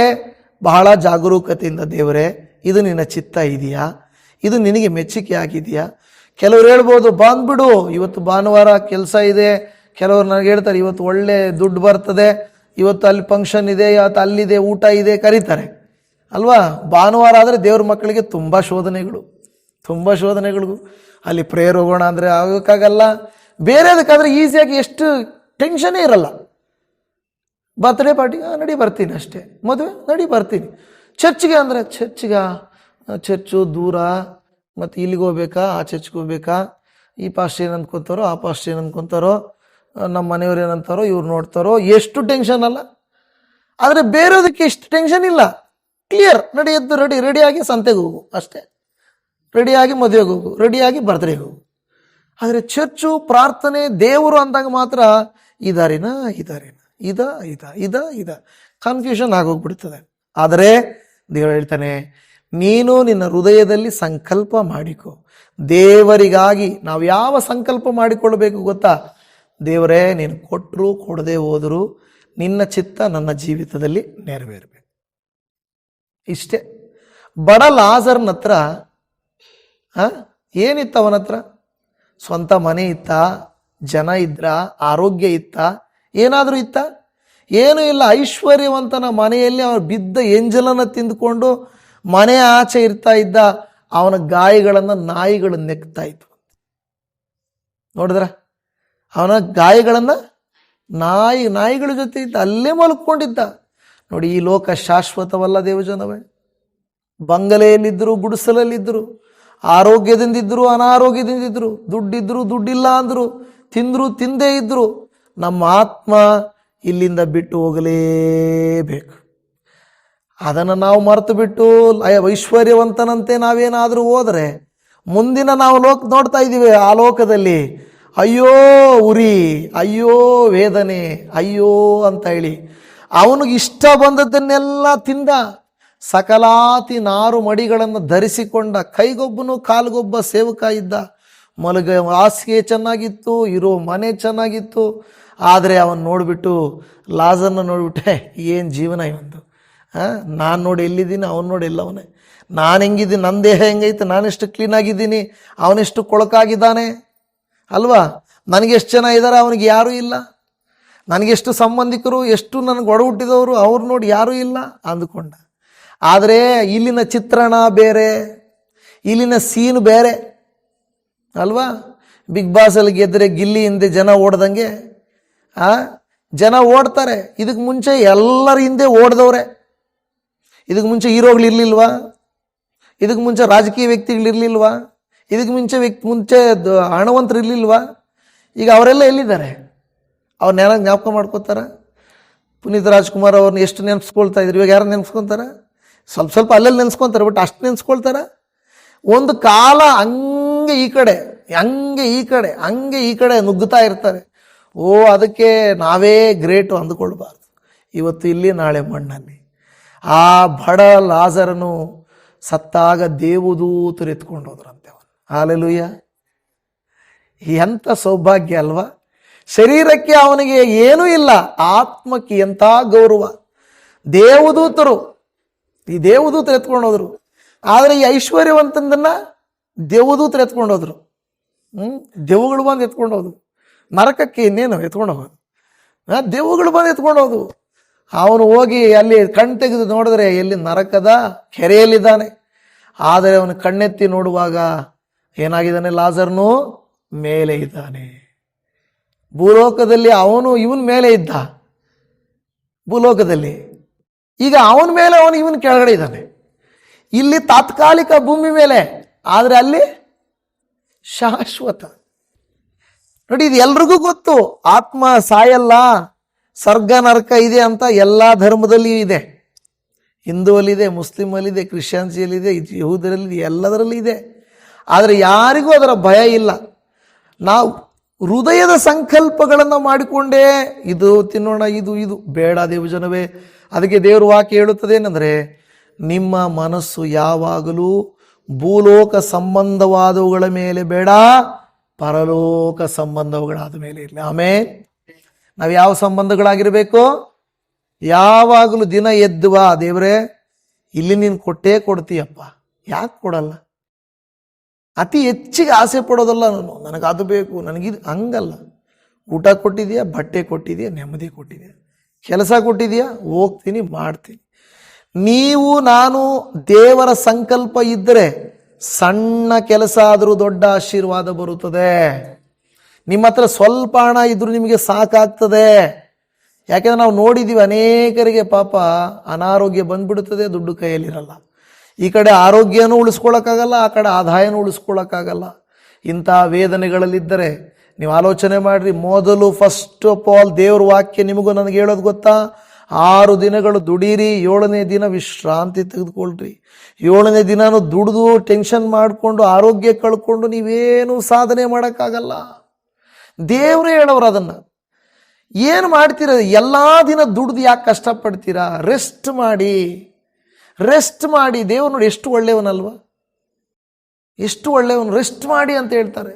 ಬಹಳ ಜಾಗರೂಕತೆಯಿಂದ, ದೇವರೇ ಇದು ನಿನ್ನ ಚಿತ್ತ ಇದೆಯಾ, ಇದು ನಿನಗೆ ಮೆಚ್ಚುಗೆ ಆಗಿದೆಯಾ? ಕೆಲವ್ರು ಹೇಳ್ಬೋದು, ಬಂದ್ಬಿಡು ಇವತ್ತು ಭಾನುವಾರ ಕೆಲಸ ಇದೆ. ಕೆಲವರು ನನಗೆ ಹೇಳ್ತಾರೆ, ಇವತ್ತು ಒಳ್ಳೆ ದುಡ್ಡು ಬರ್ತದೆ, ಇವತ್ತು ಅಲ್ಲಿ ಫಂಕ್ಷನ್ ಇದೆ, ಇವತ್ತು ಅಲ್ಲಿದೆ, ಊಟ ಇದೆ, ಕರೀತಾರೆ ಅಲ್ವಾ. ಭಾನುವಾರ ಆದರೆ ದೇವ್ರ ಮಕ್ಕಳಿಗೆ ತುಂಬ ಶೋಧನೆಗಳು. ಅಲ್ಲಿ ಪ್ರೇಯರ್ ಹೋಗೋಣ ಅಂದರೆ ಆಗೋಕ್ಕಾಗಲ್ಲ. ಬೇರೆದಕ್ಕಾದರೆ ಈಸಿಯಾಗಿ ಎಷ್ಟು ಟೆನ್ಷನ್ನೇ ಇರಲ್ಲ. ಬರ್ತ್ಡೇ ಪಾರ್ಟಿ ನಡಿ ಬರ್ತೀನಿ ಅಷ್ಟೇ, ಮದುವೆ ನಡಿ ಬರ್ತೀನಿ. ಚರ್ಚ್ಗೆ ಅಂದರೆ ಚರ್ಚು ದೂರ, ಮತ್ತು ಇಲ್ಲಿಗೆ ಹೋಗ್ಬೇಕಾ, ಆ ಚರ್ಚ್ಗೆ ಹೋಗ್ಬೇಕಾ, ಈ ಪಾಸ್ಟ್ ಏನು ಅಂದ್ಕೊತಾರೋ, ಆ ಪಾಸ್ಟ್ ಏನು ಅಂದ್ಕೊತಾರೋ, ನಮ್ಮ ಮನೆಯವ್ರು ಏನಂತಾರೋ, ಇವ್ರು ನೋಡ್ತಾರೋ, ಎಷ್ಟು ಟೆನ್ಷನ್ ಅಲ್ಲ. ಆದರೆ ಬೇರೆದಕ್ಕೆ ಎಷ್ಟು ಟೆನ್ಷನ್ ಇಲ್ಲ. ಕ್ಲಿಯರ್, ನಡಿ ಎದ್ದು ರೆಡಿಯಾಗಿ ಸಂತೆಗೆ ಹೋಗು ಅಷ್ಟೇ, ರೆಡಿಯಾಗಿ ಮದುವೆಗೆ ಹೋಗು, ರೆಡಿಯಾಗಿ ಬರ್ತ್ಡೇಗೆ ಹೋಗು. ಆದರೆ ಚರ್ಚು, ಪ್ರಾರ್ಥನೆ, ದೇವರು ಅಂದಾಗ ಮಾತ್ರ ಇದಾರಿನ ಇದ ಕನ್ಫ್ಯೂಷನ್ ಆಗೋಗ್ಬಿಡ್ತದೆ. ಆದರೆ ದೇವರು ಹೇಳ್ತಾನೆ, ನೀನು ನಿನ್ನ ಹೃದಯದಲ್ಲಿ ಸಂಕಲ್ಪ ಮಾಡಿಕೊ. ದೇವರಿಗಾಗಿ ನಾವು ಯಾವ ಸಂಕಲ್ಪ ಮಾಡಿಕೊಳ್ಬೇಕು ಗೊತ್ತಾ? ದೇವರೇ, ನೀನು ಕೊಟ್ಟರು ಕೊಡದೆ ಹೋದರೂ ನಿನ್ನ ಚಿತ್ತ ನನ್ನ ಜೀವಿತದಲ್ಲಿ ನೆರವೇರಬೇಕು. ಇಷ್ಟೇ. ಬಡ ಲಾಜರ್ನ ಹತ್ರ ಏನಿತ್ತ? ಅವನ ಹತ್ರ ಸ್ವಂತ ಮನೆ ಇತ್ತ, ಜನ ಇದ್ರ, ಆರೋಗ್ಯ ಇತ್ತ, ಏನಾದರೂ ಇತ್ತ? ಏನೂ ಇಲ್ಲ. ಐಶ್ವರ್ಯವಂತನ ಮನೆಯಲ್ಲಿ ಅವನು ಬಿದ್ದ ಎಂಜಲನ್ನು ತಿಂದುಕೊಂಡು ಮನೆ ಆಚೆ ಇರ್ತಾ ಇದ್ದ. ಅವನ ಗಾಯಗಳನ್ನು ನಾಯಿಗಳು ನೆಕ್ತಾ ಇತ್ತು. ನೋಡಿದ್ರ, ಅವನ ಗಾಯಗಳನ್ನು ನಾಯಿಗಳ ಜೊತೆ ಇದ್ದ, ಅಲ್ಲೇ ಮಲ್ಕೊಂಡಿದ್ದ. ನೋಡಿ, ಈ ಲೋಕ ಶಾಶ್ವತವಲ್ಲ ದೇವಜನವೇ. ಬಂಗಲೆಯಲ್ಲಿದ್ದರು, ಗುಡಿಸಲಲ್ಲಿದ್ದರು, ಆರೋಗ್ಯದಿಂದಿದ್ದರು, ಅನಾರೋಗ್ಯದಿಂದಿದ್ದರು, ದುಡ್ಡಿದ್ರು, ದುಡ್ಡಿಲ್ಲ ಅಂದರು, ತಿಂದರು, ತಿಂದೇ ಇದ್ದರು. ನಮ್ಮ ಆತ್ಮ ಇಲ್ಲಿಂದ ಬಿಟ್ಟು ಹೋಗಲೇಬೇಕು. ಅದನ್ನು ನಾವು ಮರೆತು ಬಿಟ್ಟು ಐಶ್ವರ್ಯವಂತನಂತೆ ನಾವೇನಾದರೂ ಹೋದರೆ ಮುಂದಿನ ನಾವು ನೋಡ್ತಾ ಇದ್ದೀವಿ, ಆ ಲೋಕದಲ್ಲಿ ಅಯ್ಯೋ ಉರಿ, ಅಯ್ಯೋ ವೇದನೆ, ಅಯ್ಯೋ ಅಂತ ಹೇಳಿ ಅವನಿಗೆ ಇಷ್ಟ ಬಂದದ್ದನ್ನೆಲ್ಲ ತಿಂದ. ಸಕಲಾತಿ ನಾರು ಮಡಿಗಳನ್ನು ಧರಿಸಿಕೊಂಡ, ಕೈಗೊಬ್ಬನು ಕಾಲ್ಗೊಬ್ಬ ಸೇವಕ ಇದ್ದ. ಹಾಸಿಗೆ ಚೆನ್ನಾಗಿತ್ತು, ಇರೋ ಮನೆ ಚೆನ್ನಾಗಿತ್ತು. ಆದರೆ ಅವನು ನೋಡಿಬಿಟ್ಟು, ಲಾಜರ್ನ ನೋಡಿಬಿಟ್ಟೆ, ಏನು ಜೀವನ ಇವಂದು. ನಾನು ನೋಡಿ ಎಲ್ಲಿದ್ದೀನಿ, ಅವನು ನೋಡಿ ಎಲ್ಲವನೇ. ನಾನು ಹೆಂಗಿದ್ದೀನಿ, ನನ್ನ ದೇಹ ಹೆಂಗೈತೆ, ನಾನೆಷ್ಟು ಕ್ಲೀನಾಗಿದ್ದೀನಿ, ಅವನೆಷ್ಟು ಕೊಳಕಾಗಿದ್ದಾನೆ ಅಲ್ವಾ. ನನಗೆಷ್ಟು ಜನ ಇದ್ದಾರೆ, ಅವನಿಗೆ ಯಾರೂ ಇಲ್ಲ. ನನಗೆಷ್ಟು ಸಂಬಂಧಿಕರು, ಎಷ್ಟು ನನಗೆ ಒಡ ಹುಟ್ಟಿದವರು, ಅವ್ರು ನೋಡಿ ಯಾರೂ ಇಲ್ಲ ಅಂದುಕೊಂಡ. ಆದರೆ ಇಲ್ಲಿನ ಚಿತ್ರಣ ಬೇರೆ, ಇಲ್ಲಿನ ಸೀನ್ ಬೇರೆ ಅಲ್ವಾ. ಬಿಗ್ ಬಾಸಲ್ಲಿ ಗೆದ್ದರೆ ಗಿಲ್ಲಿ ಹಿಂದೆ ಜನ ಓಡ್ದಂಗೆ ಜನ ಓಡ್ತಾರೆ. ಇದಕ್ಕೆ ಮುಂಚೆ ಎಲ್ಲರ ಹಿಂದೆ ಓಡ್ದವ್ರೆ. ಇದಕ್ಕೆ ಮುಂಚೆ ಹೀರೋಗಳಿರ್ಲಿಲ್ವಾ? ಇದಕ್ಕೆ ಮುಂಚೆ ರಾಜಕೀಯ ವ್ಯಕ್ತಿಗಳಿರ್ಲಿಲ್ವಾ? ಇದಕ್ಕೆ ಮುಂಚೆ ಹಣವಂತರು ಇರಲಿಲ್ವಾ? ಈಗ ಅವರೆಲ್ಲ ಎಲ್ಲಿದ್ದಾರೆ? ಅವ್ರನ್ನೆಲ್ಲ ಜ್ಞಾಪಕ ಮಾಡ್ಕೋತಾರ? ಪುನೀತ್ ರಾಜ್ಕುಮಾರ್ ಅವ್ರನ್ನ ಎಷ್ಟು ನೆನೆಸ್ಕೊಳ್ತಾ ಇದ್ರು, ಇವಾಗ ಯಾರು ನೆನೆಸ್ಕೊತಾರೆ? ಸ್ವಲ್ಪ ಅಲ್ಲೆಲ್ಲಿ ನೆನೆಸ್ಕೊತಾರೆ, ಬಟ್ ಅಷ್ಟು ನೆನೆಸ್ಕೊಳ್ತಾರ? ಒಂದು ಕಾಲ ಹಂಗೆ ಈ ಕಡೆ, ಹಂಗೆ ಈ ಕಡೆ, ಹಂಗೆ ಈ ಕಡೆ ನುಗ್ಗುತ್ತಾ ಇರ್ತಾರೆ. ಅದಕ್ಕೆ ನಾವೇ ಗ್ರೇಟು ಅಂದುಕೊಳ್ಬಾರ್ದು. ಇವತ್ತು ಇಲ್ಲಿ, ನಾಳೆ ಮಣ್ಣಲ್ಲಿ. ಆ ಬಡ ಲಾಜರನು ಸತ್ತಾಗ ದೇವದೂತರು ಎತ್ಕೊಂಡು ಹೋದ್ರಂತೆ ಅವನು. ಹಲ್ಲೆಲೂಯಾ! ಎಂಥ ಸೌಭಾಗ್ಯ ಅಲ್ವಾ. ಶರೀರಕ್ಕೆ ಅವನಿಗೆ ಏನೂ ಇಲ್ಲ, ಆತ್ಮಕ್ಕೆ ಎಂಥ ಗೌರವ. ದೇವದೂತರು ಎತ್ಕೊಂಡು ಹೋದ್ರು. ಆದರೆ ಈ ಐಶ್ವರ್ಯವಂತಂದನ್ನ ದೇವದೂತರು ಎತ್ಕೊಂಡು ಹೋದ್ರು. ದೆವ್ವಗಳು ಬಂದು ಎತ್ಕೊಂಡು ಹೋದ್ರು. ನರಕಕ್ಕೆ ಇನ್ನೇನು ಎತ್ಕೊಂಡು ಹೋಗೋದು, ದೆವ್ವಗಳು ಬಂದು ಎತ್ಕೊಂಡು ಹೋದ್ವು. ಅವನು ಹೋಗಿ ಅಲ್ಲಿ ಕಣ್ಣು ತೆಗೆದು ನೋಡಿದ್ರೆ ಎಲ್ಲಿ ನರಕದ ಕೆರೆಯಲ್ಲಿದ್ದಾನೆ. ಆದರೆ ಅವನು ಕಣ್ಣೆತ್ತಿ ನೋಡುವಾಗ ಏನಾಗಿದ್ದಾನೆ? ಲಾಜರ್ನು ಮೇಲೆ ಇದ್ದಾನೆ. ಭೂಲೋಕದಲ್ಲಿ ಇವನ್ ಮೇಲೆ ಇದ್ದ, ಭೂಲೋಕದಲ್ಲಿ. ಈಗ ಅವನ ಮೇಲೆ ಇವನು ಕೆಳಗಡೆ ಇದ್ದಾನೆ. ಇಲ್ಲಿ ತಾತ್ಕಾಲಿಕ ಭೂಮಿ ಮೇಲೆ, ಆದರೆ ಅಲ್ಲಿ ಶಾಶ್ವತ. ನೋಡಿ, ಇದು ಎಲ್ರಿಗೂ ಗೊತ್ತು. ಆತ್ಮ ಸಾಯಲ್ಲ, ಸ್ವರ್ಗ ನರಕ ಇದೆ ಅಂತ ಎಲ್ಲ ಧರ್ಮದಲ್ಲಿಯೂ ಇದೆ. ಹಿಂದೂವಲ್ಲಿದೆ, ಮುಸ್ಲಿಮಲ್ಲಿದೆ, ಕ್ರಿಶ್ಚಿಯನ್ಸಿಯಲ್ಲಿದೆ, ಯಹೂದರಲ್ಲಿದೆ, ಎಲ್ಲದರಲ್ಲಿ ಇದೆ. ಆದರೆ ಯಾರಿಗೂ ಅದರ ಭಯ ಇಲ್ಲ. ನಾವು ಹೃದಯದ ಸಂಕಲ್ಪಗಳನ್ನು ಮಾಡಿಕೊಂಡೇ ಇದು ತಿನ್ನೋಣ, ಇದು ಬೇಡ ದೇವಜನವೇ. ಅದಕ್ಕೆ ದೇವರು ವಾಕ್ಯ ಹೇಳುತ್ತದೆ ಏನಂದರೆ, ನಿಮ್ಮ ಮನಸ್ಸು ಯಾವಾಗಲೂ ಭೂಲೋಕ ಸಂಬಂಧವಾದವುಗಳ ಮೇಲೆ ಬೇಡ, ಪರಲೋಕ ಸಂಬಂಧಗಳಾದ ಮೇಲೆ ಇರಲಿ. ಆಮೇಲೆ ನಾವು ಯಾವ ಸಂಬಂಧಗಳಾಗಿರಬೇಕು? ಯಾವಾಗಲೂ ದಿನ ಎದ್ದುವ ದೇವರೇ, ಇಲ್ಲಿ ನೀನು ಕೊಟ್ಟೇ ಕೊಡ್ತೀಯಪ್ಪ, ಯಾಕೆ ಕೊಡಲ್ಲ? ಅತಿ ಹೆಚ್ಚಿಗೆ ಆಸೆ ಪಡೋದಲ್ಲ ನಾನು, ನನಗೆ ಅದು ಬೇಕು, ನನಗಿದು, ಹಂಗಲ್ಲ. ಊಟ ಕೊಟ್ಟಿದೆಯಾ, ಬಟ್ಟೆ ಕೊಟ್ಟಿದೆಯಾ, ನೆಮ್ಮದಿ ಕೊಟ್ಟಿದೆಯಾ, ಕೆಲಸ ಕೊಟ್ಟಿದೆಯಾ, ಹೋಗ್ತೀನಿ ಮಾಡ್ತೀನಿ. ನೀವು ನಾನು ದೇವರ ಸಂಕಲ್ಪ ಇದ್ದರೆ ಸಣ್ಣ ಕೆಲಸ ಆದರೂ ದೊಡ್ಡ ಆಶೀರ್ವಾದ ಬರುತ್ತದೆ. ನಿಮ್ಮ ಹತ್ರ ಸ್ವಲ್ಪ ಹಣ ಇದ್ರೂ ನಿಮಗೆ ಸಾಕಾಗ್ತದೆ. ಯಾಕೆಂದ್ರೆ ನಾವು ನೋಡಿದ್ದೀವಿ, ಅನೇಕರಿಗೆ ಪಾಪ ಅನಾರೋಗ್ಯ ಬಂದ್ಬಿಡುತ್ತದೆ, ದುಡ್ಡು ಕೈಯಲ್ಲಿರಲ್ಲ. ಈ ಕಡೆ ಆರೋಗ್ಯನೂ ಉಳಿಸ್ಕೊಳ್ಳೋಕ್ಕಾಗಲ್ಲ, ಆ ಕಡೆ ಆದಾಯನೂ ಉಳಿಸ್ಕೊಳ್ಳೋಕ್ಕಾಗಲ್ಲ. ಇಂಥ ವೇದನೆಗಳಲ್ಲಿದ್ದರೆ ನೀವು ಆಲೋಚನೆ ಮಾಡಿರಿ. ಮೊದಲು ಫಸ್ಟ್ ಆಫ್ ಆಲ್ ದೇವ್ರ ವಾಕ್ಯ ನಿಮಗೂ ನನಗೆ ಹೇಳೋದು ಗೊತ್ತಾ? 6 ದಿನಗಳು ದುಡೀರಿ, 7ನೇ ದಿನ ವಿಶ್ರಾಂತಿ ತೆಗೆದುಕೊಳ್ರಿ. 7ನೇ ದಿನನೂ ದುಡಿದು ಟೆನ್ಷನ್ ಮಾಡಿಕೊಂಡು ಆರೋಗ್ಯ ಕಳ್ಕೊಂಡು ನೀವೇನು ಸಾಧನೆ ಮಾಡೋಕ್ಕಾಗಲ್ಲ. ದೇವರೇ ಹೇಳೋರು ಅದನ್ನು. ಏನು ಮಾಡ್ತೀರ? ಎಲ್ಲ ದಿನ ದುಡ್ದು ಯಾಕೆ ಕಷ್ಟಪಡ್ತೀರಾ? ರೆಸ್ಟ್ ಮಾಡಿ. ದೇವರು ನೋಡಿ ಎಷ್ಟು ಒಳ್ಳೆಯವನಲ್ವ, ಎಷ್ಟು ಒಳ್ಳೆಯವನು. ರೆಸ್ಟ್ ಮಾಡಿ ಅಂತ ಹೇಳ್ತಾರೆ.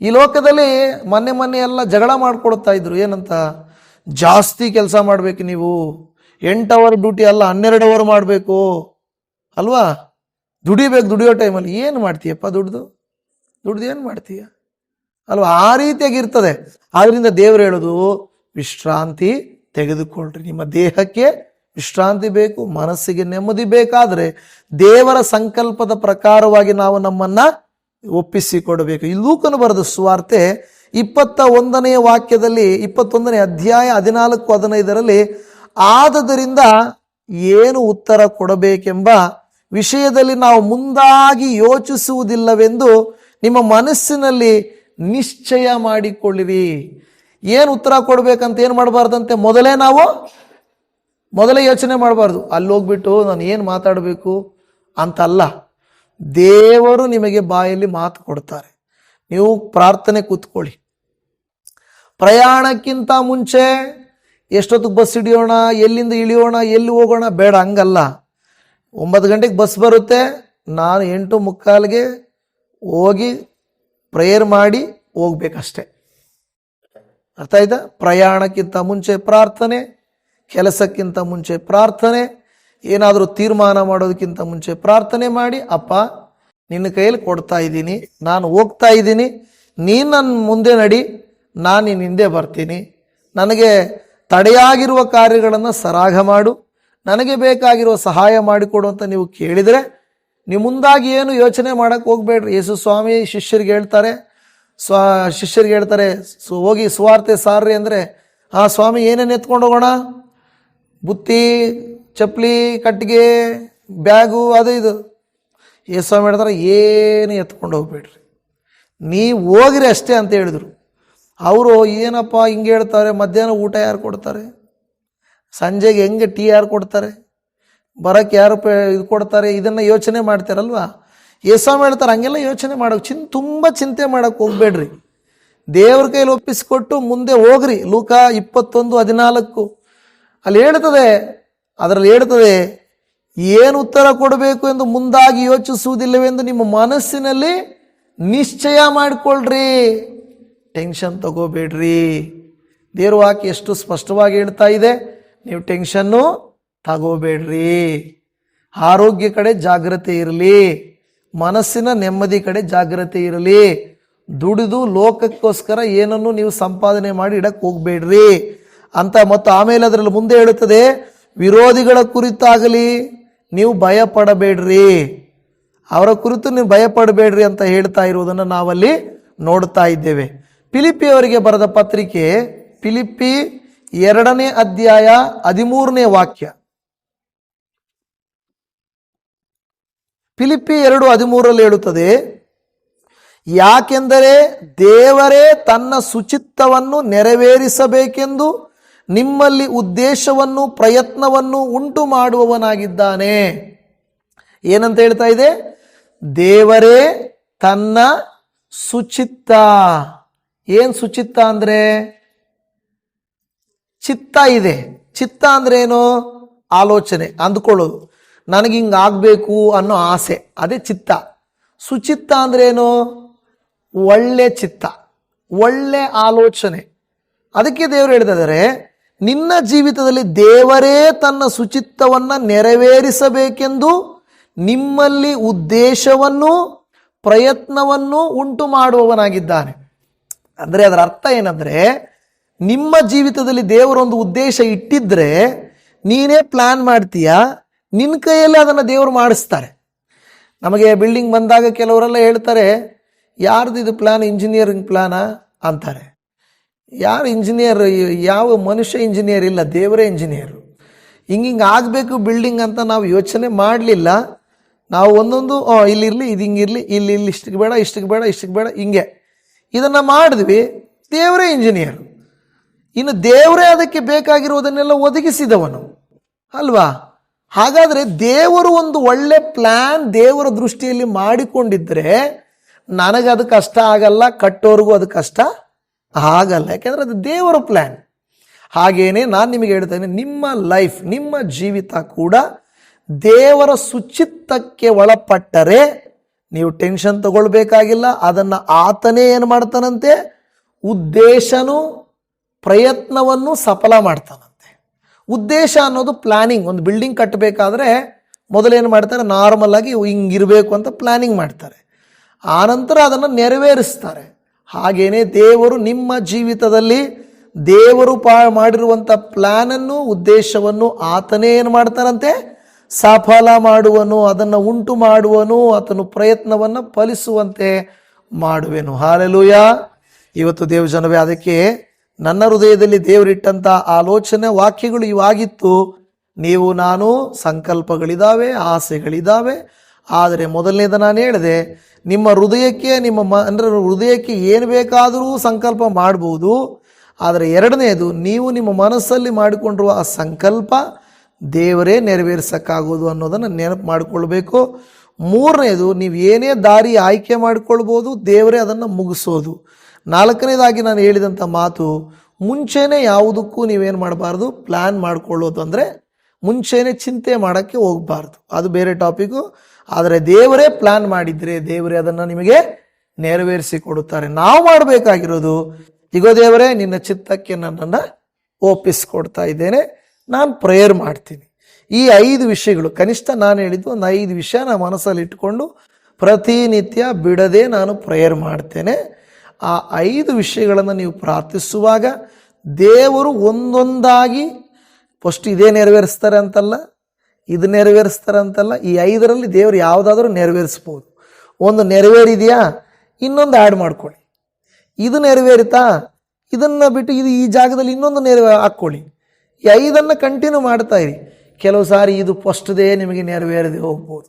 ಈ ಲೋಕದಲ್ಲಿ ಮೊನ್ನೆ ಎಲ್ಲ ಜಗಳ ಮಾಡ್ಕೊಳ್ತಾ ಇದ್ರು. ಏನಂತ? ಜಾಸ್ತಿ ಕೆಲಸ ಮಾಡಬೇಕು ನೀವು, 8 ಅವರ್ ಡ್ಯೂಟಿ ಅಲ್ಲ 12 ಅವರ್ ಮಾಡಬೇಕು ಅಲ್ವಾ, ದುಡಿಯೋ ಟೈಮಲ್ಲಿ. ಏನು ಮಾಡ್ತೀಯಪ್ಪ ದುಡ್ದು ಏನು ಮಾಡ್ತೀಯ ಅಲ್ವಾ? ಆ ರೀತಿಯಾಗಿರ್ತದೆ. ಆದ್ದರಿಂದ ದೇವರು ಹೇಳೋದು, ವಿಶ್ರಾಂತಿ ತೆಗೆದುಕೊಳ್ಳ್ರಿ. ನಿಮ್ಮ ದೇಹಕ್ಕೆ ವಿಶ್ರಾಂತಿ ಬೇಕು, ಮನಸ್ಸಿಗೆ ನೆಮ್ಮದಿ ಬೇಕಾದರೆ ದೇವರ ಸಂಕಲ್ಪದ ಪ್ರಕಾರವಾಗಿ ನಾವು ನಮ್ಮನ್ನು ಒಪ್ಪಿಸಿಕೊಡಬೇಕು. ಈ ಲೂಕನು ಬರೆದ ಸುವಾರ್ತೆ 21ನೇ ವಾಕ್ಯದಲ್ಲಿ 21ನೇ ಅಧ್ಯಾಯ 14-15ರಲ್ಲಿ ಆದದರಿಂದ ಏನು ಉತ್ತರ ಕೊಡಬೇಕೆಂಬ ವಿಷಯದಲ್ಲಿ ನಾವು ಮುಂದಾಗಿ ಯೋಚಿಸುವುದಿಲ್ಲವೆಂದು ನಿಮ್ಮ ಮನಸ್ಸಿನಲ್ಲಿ ನಿಶ್ಚಯ ಮಾಡಿಕೊಳ್ಳಿರಿ. ಏನು ಉತ್ತರ ಕೊಡಬೇಕಂತ ಏನು ಮಾಡಬಾರ್ದಂತೆ, ಮೊದಲೇ ಯೋಚನೆ ಮಾಡಬಾರ್ದು. ಅಲ್ಲಿ ಹೋಗ್ಬಿಟ್ಟು ನಾನು ಏನು ಮಾತಾಡಬೇಕು ಅಂತಲ್ಲ. ದೇವರು ನಿಮಗೆ ಬಾಯಲ್ಲಿ ಮಾತು ಕೊಡ್ತಾರೆ. ನೀವು ಪ್ರಾರ್ಥನೆ ಕೂತ್ಕೊಳ್ಳಿ. ಪ್ರಯಾಣಕ್ಕಿಂತ ಮುಂಚೆ ಎಷ್ಟೊತ್ತಿಗೆ ಬಸ್ ಹಿಡಿಯೋಣ, ಎಲ್ಲಿಂದ ಇಳಿಯೋಣ, ಎಲ್ಲಿ ಹೋಗೋಣ ಬೇಡ, ಹಂಗಲ್ಲ. 9 ಗಂಟೆಗೆ ಬಸ್ ಬರುತ್ತೆ, ನಾನು 8:45ಗೆ ಹೋಗಿ ಪ್ರೇಯರ್ ಮಾಡಿ ಹೋಗ್ಬೇಕಷ್ಟೆ. ಅರ್ಥ ಆಯ್ತಾ? ಪ್ರಯಾಣಕ್ಕಿಂತ ಮುಂಚೆ ಪ್ರಾರ್ಥನೆ, ಕೆಲಸಕ್ಕಿಂತ ಮುಂಚೆ ಪ್ರಾರ್ಥನೆ, ಏನಾದರೂ ತೀರ್ಮಾನ ಮಾಡೋದಕ್ಕಿಂತ ಮುಂಚೆ ಪ್ರಾರ್ಥನೆ ಮಾಡಿ, ಅಪ್ಪ ನಿನ್ನ ಕೈಯಲ್ಲಿ ಕೊಡ್ತಾ ಇದ್ದೀನಿ, ನಾನು ಹೋಗ್ತಾ ಇದ್ದೀನಿ, ನೀನು ನನ್ನ ಮುಂದೆ ನಡಿ, ನಾನು ನಿನ್ನ ಹಿಂದೆ ಬರ್ತೀನಿ, ನನಗೆ ತಡೆಯಾಗಿರುವ ಕಾರ್ಯಗಳನ್ನು ಸರಾಗ ಮಾಡು, ನನಗೆ ಬೇಕಾಗಿರುವ ಸಹಾಯ ಮಾಡಿಕೊಡು ಅಂತ ನೀವು ಕೇಳಿದರೆ ನೀವು ಮುಂದಾಗಿ ಏನು ಯೋಚನೆ ಮಾಡೋಕ್ಕೆ ಹೋಗ್ಬೇಡ್ರಿ. ಯೇಸು ಸ್ವಾಮಿ ಶಿಷ್ಯರಿಗೆ ಹೇಳ್ತಾರೆ, ಹೋಗಿ ಸುವಾರ್ತೆ ಸಾರ್ರಿ ಅಂದರೆ, ಆ ಸ್ವಾಮಿ ಏನೇನು ಎತ್ಕೊಂಡು ಹೋಗೋಣ? ಬುತ್ತಿ, ಚಪ್ಪಲಿ, ಕಟ್ಟಿಗೆ, ಬ್ಯಾಗು, ಅದು ಇದು. ಯೇಸು ಸ್ವಾಮಿ ಹೇಳ್ತಾರೆ, ಏನು ಎತ್ಕೊಂಡು ಹೋಗ್ಬೇಡ್ರಿ, ನೀವು ಹೋಗಿರಿ ಅಷ್ಟೇ ಅಂತ ಹೇಳಿದರು. ಅವರು ಏನಪ್ಪ ಹಿಂಗೆ ಹೇಳ್ತಾರೆ, ಮಧ್ಯಾಹ್ನ ಊಟ ಯಾರು ಕೊಡ್ತಾರೆ, ಸಂಜೆಗೆ ಹೆಂಗೆ ಟೀ ಯಾರು ಕೊಡ್ತಾರೆ, ಬರೋಕ್ಕೆ ಯಾರು ಇದು ಕೊಡ್ತಾರೆ, ಇದನ್ನು ಯೋಚನೆ ಮಾಡ್ತಾರಲ್ವ. ಯೇಸು ಹೇಳ್ತಾರೆ ಹಂಗೆಲ್ಲ ಯೋಚನೆ ಮಾಡೋಕೆ ತುಂಬ ಚಿಂತೆ ಮಾಡೋಕ್ಕೆ ಹೋಗ್ಬೇಡ್ರಿ, ದೇವ್ರ ಕೈಲಿ ಒಪ್ಪಿಸಿಕೊಟ್ಟು ಮುಂದೆ ಹೋಗ್ರಿ. ಲೂಕ 21:14 ಅದರಲ್ಲಿ ಹೇಳ್ತದೆ ಏನು ಉತ್ತರ ಕೊಡಬೇಕು ಎಂದು ಮುಂದಾಗಿ ಯೋಚಿಸುವುದಿಲ್ಲವೆಂದು ನಿಮ್ಮ ಮನಸ್ಸಿನಲ್ಲಿ ನಿಶ್ಚಯ ಮಾಡಿಕೊಳ್ಳ್ರಿ. ಟೆನ್ಷನ್ ತಗೋಬೇಡ್ರಿ. ದೇವ್ರ ವಾಕ್ಯ ಎಷ್ಟು ಸ್ಪಷ್ಟವಾಗಿ ಹೇಳ್ತಾ ಇದೆ, ನೀವು ಟೆನ್ಷನ್ನು ತಗೋಬೇಡ್ರಿ. ಆರೋಗ್ಯ ಕಡೆ ಜಾಗ್ರತೆ ಇರಲಿ, ಮನಸ್ಸಿನ ನೆಮ್ಮದಿ ಕಡೆ ಜಾಗ್ರತೆ ಇರಲಿ. ದುಡಿದು ಲೋಕಕ್ಕೋಸ್ಕರ ಏನನ್ನು ನೀವು ಸಂಪಾದನೆ ಮಾಡಿ ಇಡಕ್ಕೆ ಹೋಗ್ಬೇಡ್ರಿ ಅಂತ. ಮತ್ತು ಆಮೇಲೆ ಅದರಲ್ಲಿ ಮುಂದೆ ಹೇಳುತ್ತದೆ, ವಿರೋಧಿಗಳ ಕುರಿತಾಗಲಿ ನೀವು ಭಯ ಪಡಬೇಡ್ರಿ, ಅವರ ಕುರಿತು ನೀವು ಭಯ ಪಡಬೇಡ್ರಿ ಅಂತ ಹೇಳ್ತಾ ಇರುವುದನ್ನು ನಾವಲ್ಲಿ ನೋಡ್ತಾ ಇದ್ದೇವೆ. ಫಿಲಿಪ್ಪಿಯವರಿಗೆ ಬರೆದ ಪತ್ರಿಕೆ, ಫಿಲಿಪ್ಪಿ 2ನೇ ಅಧ್ಯಾಯ 13ನೇ ವಾಕ್ಯ. ಫಿಲಿಪ್ಪಿ 2:13 ಹೇಳುತ್ತದೆ, ಯಾಕೆಂದರೆ ದೇವರೇ ತನ್ನ ಸುಚಿತ್ತವನ್ನು ನೆರವೇರಿಸಬೇಕೆಂದು ನಿಮ್ಮಲ್ಲಿ ಉದ್ದೇಶವನ್ನು ಪ್ರಯತ್ನವನ್ನು ಉಂಟು ಮಾಡುವವನಾಗಿದ್ದಾನೆ. ಏನಂತ ಹೇಳ್ತಾ ಇದೆ? ದೇವರೇ ತನ್ನ ಸುಚಿತ್ತ. ಏನು ಸುಚಿತ್ತ ಅಂದರೆ? ಚಿತ್ತ ಇದೆ. ಚಿತ್ತ ಅಂದ್ರೆ ಏನು? ಆಲೋಚನೆ, ಅಂದ್ಕೊಳ್ಳೋದು, ನನಗೆ ಹಿಂಗೆ ಆಗಬೇಕು ಅನ್ನೋ ಆಸೆ, ಅದೇ ಚಿತ್ತ. ಸುಚಿತ್ತ ಅಂದ್ರೆ ಏನು? ಒಳ್ಳೆ ಚಿತ್ತ, ಒಳ್ಳೆ ಆಲೋಚನೆ. ಅದಕ್ಕೆ ದೇವರು ಹೇಳ್ತಿದ್ದಾರೆ, ನಿನ್ನ ಜೀವಿತದಲ್ಲಿ ದೇವರೇ ತನ್ನ ಸುಚಿತ್ತವನ್ನು ನೆರವೇರಿಸಬೇಕೆಂದು ನಿಮ್ಮಲ್ಲಿ ಉದ್ದೇಶವನ್ನು ಪ್ರಯತ್ನವನ್ನು ಉಂಟು ಮಾಡುವವನಾಗಿದ್ದಾನೆ. ಅಂದರೆ ಅದರ ಅರ್ಥ ಏನಂದರೆ, ನಿಮ್ಮ ಜೀವಿತದಲ್ಲಿ ದೇವರೊಂದು ಉದ್ದೇಶ ಇಟ್ಟಿದ್ರೆ ನೀನೇ ಪ್ಲ್ಯಾನ್ ಮಾಡ್ತೀಯ, ನಿನ್ನ ಕೈಯಲ್ಲಿ ಅದನ್ನು ದೇವರು ಮಾಡಿಸ್ತಾರೆ. ನಮಗೆ ಬಿಲ್ಡಿಂಗ್ ಬಂದಾಗ ಕೆಲವರೆಲ್ಲ ಹೇಳ್ತಾರೆ, ಯಾರ್ದು ಇದು ಪ್ಲ್ಯಾನ್, ಇಂಜಿನಿಯರಿಂಗ್ ಪ್ಲ್ಯಾನಾ ಅಂತಾರೆ. ಯಾರು ಇಂಜಿನಿಯರ್? ಯಾವ ಮನುಷ್ಯ ಇಂಜಿನಿಯರ್ ಇಲ್ಲ, ದೇವರೇ ಇಂಜಿನಿಯರು. ಹಿಂಗೆ ಆಗಬೇಕು ಬಿಲ್ಡಿಂಗ್ ಅಂತ ನಾವು ಯೋಚನೆ ಮಾಡಲಿಲ್ಲ. ನಾವು ಒಂದೊಂದು ಇಲ್ಲಿರಲಿ, ಇದು ಹಿಂಗಿರಲಿ, ಇಲ್ಲಿ ಇಷ್ಟಕ್ಕೆ ಬೇಡ, ಇಷ್ಟಕ್ಕೆ ಬೇಡ, ಇಷ್ಟಕ್ಕೆ ಬೇಡ, ಹಿಂಗೆ ಇದನ್ನು ಮಾಡಿದ್ವಿ. ದೇವರೇ ಇಂಜಿನಿಯರ್. ಇನ್ನು ದೇವರೇ ಅದಕ್ಕೆ ಬೇಕಾಗಿರುವುದನ್ನೆಲ್ಲ ಒದಗಿಸಿದವನು ಅಲ್ವಾ? ಹಾಗಾದರೆ ದೇವರು ಒಂದು ಒಳ್ಳೆ ಪ್ಲ್ಯಾನ್ ದೇವರ ದೃಷ್ಟಿಯಲ್ಲಿ ಮಾಡಿಕೊಂಡಿದ್ದರೆ ನನಗದು ಕಷ್ಟ ಆಗಲ್ಲ, ಕಟ್ಟೋರಿಗೂ ಅದು ಕಷ್ಟ ಆಗಲ್ಲ. ಯಾಕೆಂದರೆ ಅದು ದೇವರ ಪ್ಲ್ಯಾನ್. ಹಾಗೇನೆ ನಾನು ನಿಮಗೆ ಹೇಳ್ತೇನೆ, ನಿಮ್ಮ ಲೈಫ್, ನಿಮ್ಮ ಜೀವಿತ ಕೂಡ ದೇವರ ಸುಚಿತ್ತಕ್ಕೆ ಒಳಪಟ್ಟರೆ ನೀವು ಟೆನ್ಷನ್ ತಗೊಳ್ಬೇಕಾಗಿಲ್ಲ. ಅದನ್ನು ಆತನೇ ಏನು ಮಾಡ್ತಾನಂತೆ? ಉದ್ದೇಶನೂ ಪ್ರಯತ್ನವನ್ನು ಸಫಲ ಮಾಡ್ತಾನಂತೆ. ಉದ್ದೇಶ ಅನ್ನೋದು ಪ್ಲಾನಿಂಗ್. ಒಂದು ಬಿಲ್ಡಿಂಗ್ ಕಟ್ಟಬೇಕಾದ್ರೆ ಮೊದಲೇನು ಮಾಡ್ತಾರೆ? ನಾರ್ಮಲ್ ಆಗಿ ಹಿಂಗಿರಬೇಕು ಅಂತ ಪ್ಲಾನಿಂಗ್ ಮಾಡ್ತಾರೆ, ಆನಂತರ ಅದನ್ನು ನೆರವೇರಿಸ್ತಾರೆ. ಹಾಗೇನೆ ದೇವರು ನಿಮ್ಮ ಜೀವಿತದಲ್ಲಿ ದೇವರು ಮಾಡಿರುವಂಥ ಪ್ಲಾನನ್ನು, ಉದ್ದೇಶವನ್ನು ಆತನೇ ಏನು ಮಾಡ್ತಾರಂತೆ? ಸಫಲ ಮಾಡುವನು, ಅದನ್ನು ಉಂಟು ಮಾಡುವನು, ಆತನು ಪ್ರಯತ್ನವನ್ನು ಫಲಿಸುವಂತೆ ಮಾಡುವೆನು. ಹಾಲೆಲೂಯ. ಇವತ್ತು ದೇವಜನವೇ, ಅದಕ್ಕೆ ನನ್ನ ಹೃದಯದಲ್ಲಿ ದೇವರಿಟ್ಟಂಥ ಆಲೋಚನೆ ವಾಕ್ಯಗಳು ಇವಾಗಿತ್ತು. ನೀವು ನಾನು ಸಂಕಲ್ಪಗಳಿದ್ದಾವೆ, ಆಸೆಗಳಿದ್ದಾವೆ. ಆದರೆ ಮೊದಲನೇದು ನಾನು ಹೇಳಿದೆ, ನಿಮ್ಮ ಹೃದಯಕ್ಕೆ ಅಂದರೆ ಹೃದಯಕ್ಕೆ ಏನು ಬೇಕಾದರೂ ಸಂಕಲ್ಪ ಮಾಡ್ಬೋದು. ಆದರೆ ಎರಡನೇದು, ನೀವು ನಿಮ್ಮ ಮನಸ್ಸಲ್ಲಿ ಮಾಡಿಕೊಂಡಿರುವ ಆ ಸಂಕಲ್ಪ ದೇವರೇ ನೆರವೇರಿಸೋಕ್ಕಾಗೋದು ಅನ್ನೋದನ್ನು ನೆನಪು ಮಾಡಿಕೊಳ್ಬೇಕು. ಮೂರನೇದು, ನೀವು ಏನೇ ದಾರಿ ಆಯ್ಕೆ ಮಾಡಿಕೊಳ್ಬೋದು, ದೇವರೇ ಅದನ್ನು ಮುಗಿಸೋದು. ನಾಲ್ಕನೇದಾಗಿ ನಾನು ಹೇಳಿದಂಥ ಮಾತು, ಮುಂಚೆನೇ ಯಾವುದಕ್ಕೂ ನೀವೇನು ಮಾಡಬಾರ್ದು, ಪ್ಲ್ಯಾನ್ ಮಾಡಿಕೊಳ್ಳೋದು. ಅಂದರೆ ಮುಂಚೆನೇ ಚಿಂತೆ ಮಾಡೋಕ್ಕೆ ಹೋಗಬಾರ್ದು, ಅದು ಬೇರೆ ಟಾಪಿಕ್ಕು. ಆದರೆ ದೇವರೇ ಪ್ಲ್ಯಾನ್ ಮಾಡಿದರೆ ದೇವರೇ ಅದನ್ನು ನಿಮಗೆ ನೆರವೇರಿಸಿ ಕೊಡುತ್ತಾರೆ. ನಾವು ಮಾಡಬೇಕಾಗಿರೋದು, ಈಗ ದೇವರೇ ನಿನ್ನ ಚಿತ್ತಕ್ಕೆ ನನ್ನನ್ನು ಒಪ್ಪಿಸ್ಕೊಡ್ತಾ ಇದ್ದೇನೆ, ನಾನು ಪ್ರೇಯರ್ ಮಾಡ್ತೀನಿ. ಈ 5 ವಿಷಯಗಳು, ಕನಿಷ್ಠ ನಾನು ಹೇಳಿದ್ದು ಒಂದು 5 ವಿಷಯ ನಾನು ಮನಸ್ಸಲ್ಲಿ ಇಟ್ಕೊಂಡು ಪ್ರತಿನಿತ್ಯ ಬಿಡದೆ ನಾನು ಪ್ರೇಯರ್ ಮಾಡ್ತೇನೆ. ಆ 5 ವಿಷಯಗಳನ್ನು ನೀವು ಪ್ರಾರ್ಥಿಸುವಾಗ ದೇವರು ಒಂದೊಂದಾಗಿ ಫಸ್ಟ್ ಇದೇ ನೆರವೇರಿಸ್ತಾರೆ ಅಂತಲ್ಲ, ಇದು ನೆರವೇರಿಸ್ತಾರೆ ಅಂತಲ್ಲ, ಈ 5ರಲ್ಲಿ ದೇವರು ಯಾವುದಾದ್ರೂ ನೆರವೇರಿಸ್ಬೋದು. ಒಂದು ನೆರವೇರಿದೆಯಾ, ಇನ್ನೊಂದು ಆ್ಯಡ್ ಮಾಡ್ಕೊಳ್ಳಿ. ಇದು ನೆರವೇರಿತಾ, ಇದನ್ನು ಬಿಟ್ಟು ಈ ಜಾಗದಲ್ಲಿ ಇನ್ನೊಂದು ಹಾಕ್ಕೊಳ್ಳಿ. ಈ 5ಅನ್ನು ಕಂಟಿನ್ಯೂ ಮಾಡ್ತಾ ಇರಿ. ಕೆಲವು ಸಾರಿ ಇದು ಫಸ್ಟ್ದೇ ನಿಮಗೆ ನೆರವೇರದೆ ಹೋಗ್ಬೋದು.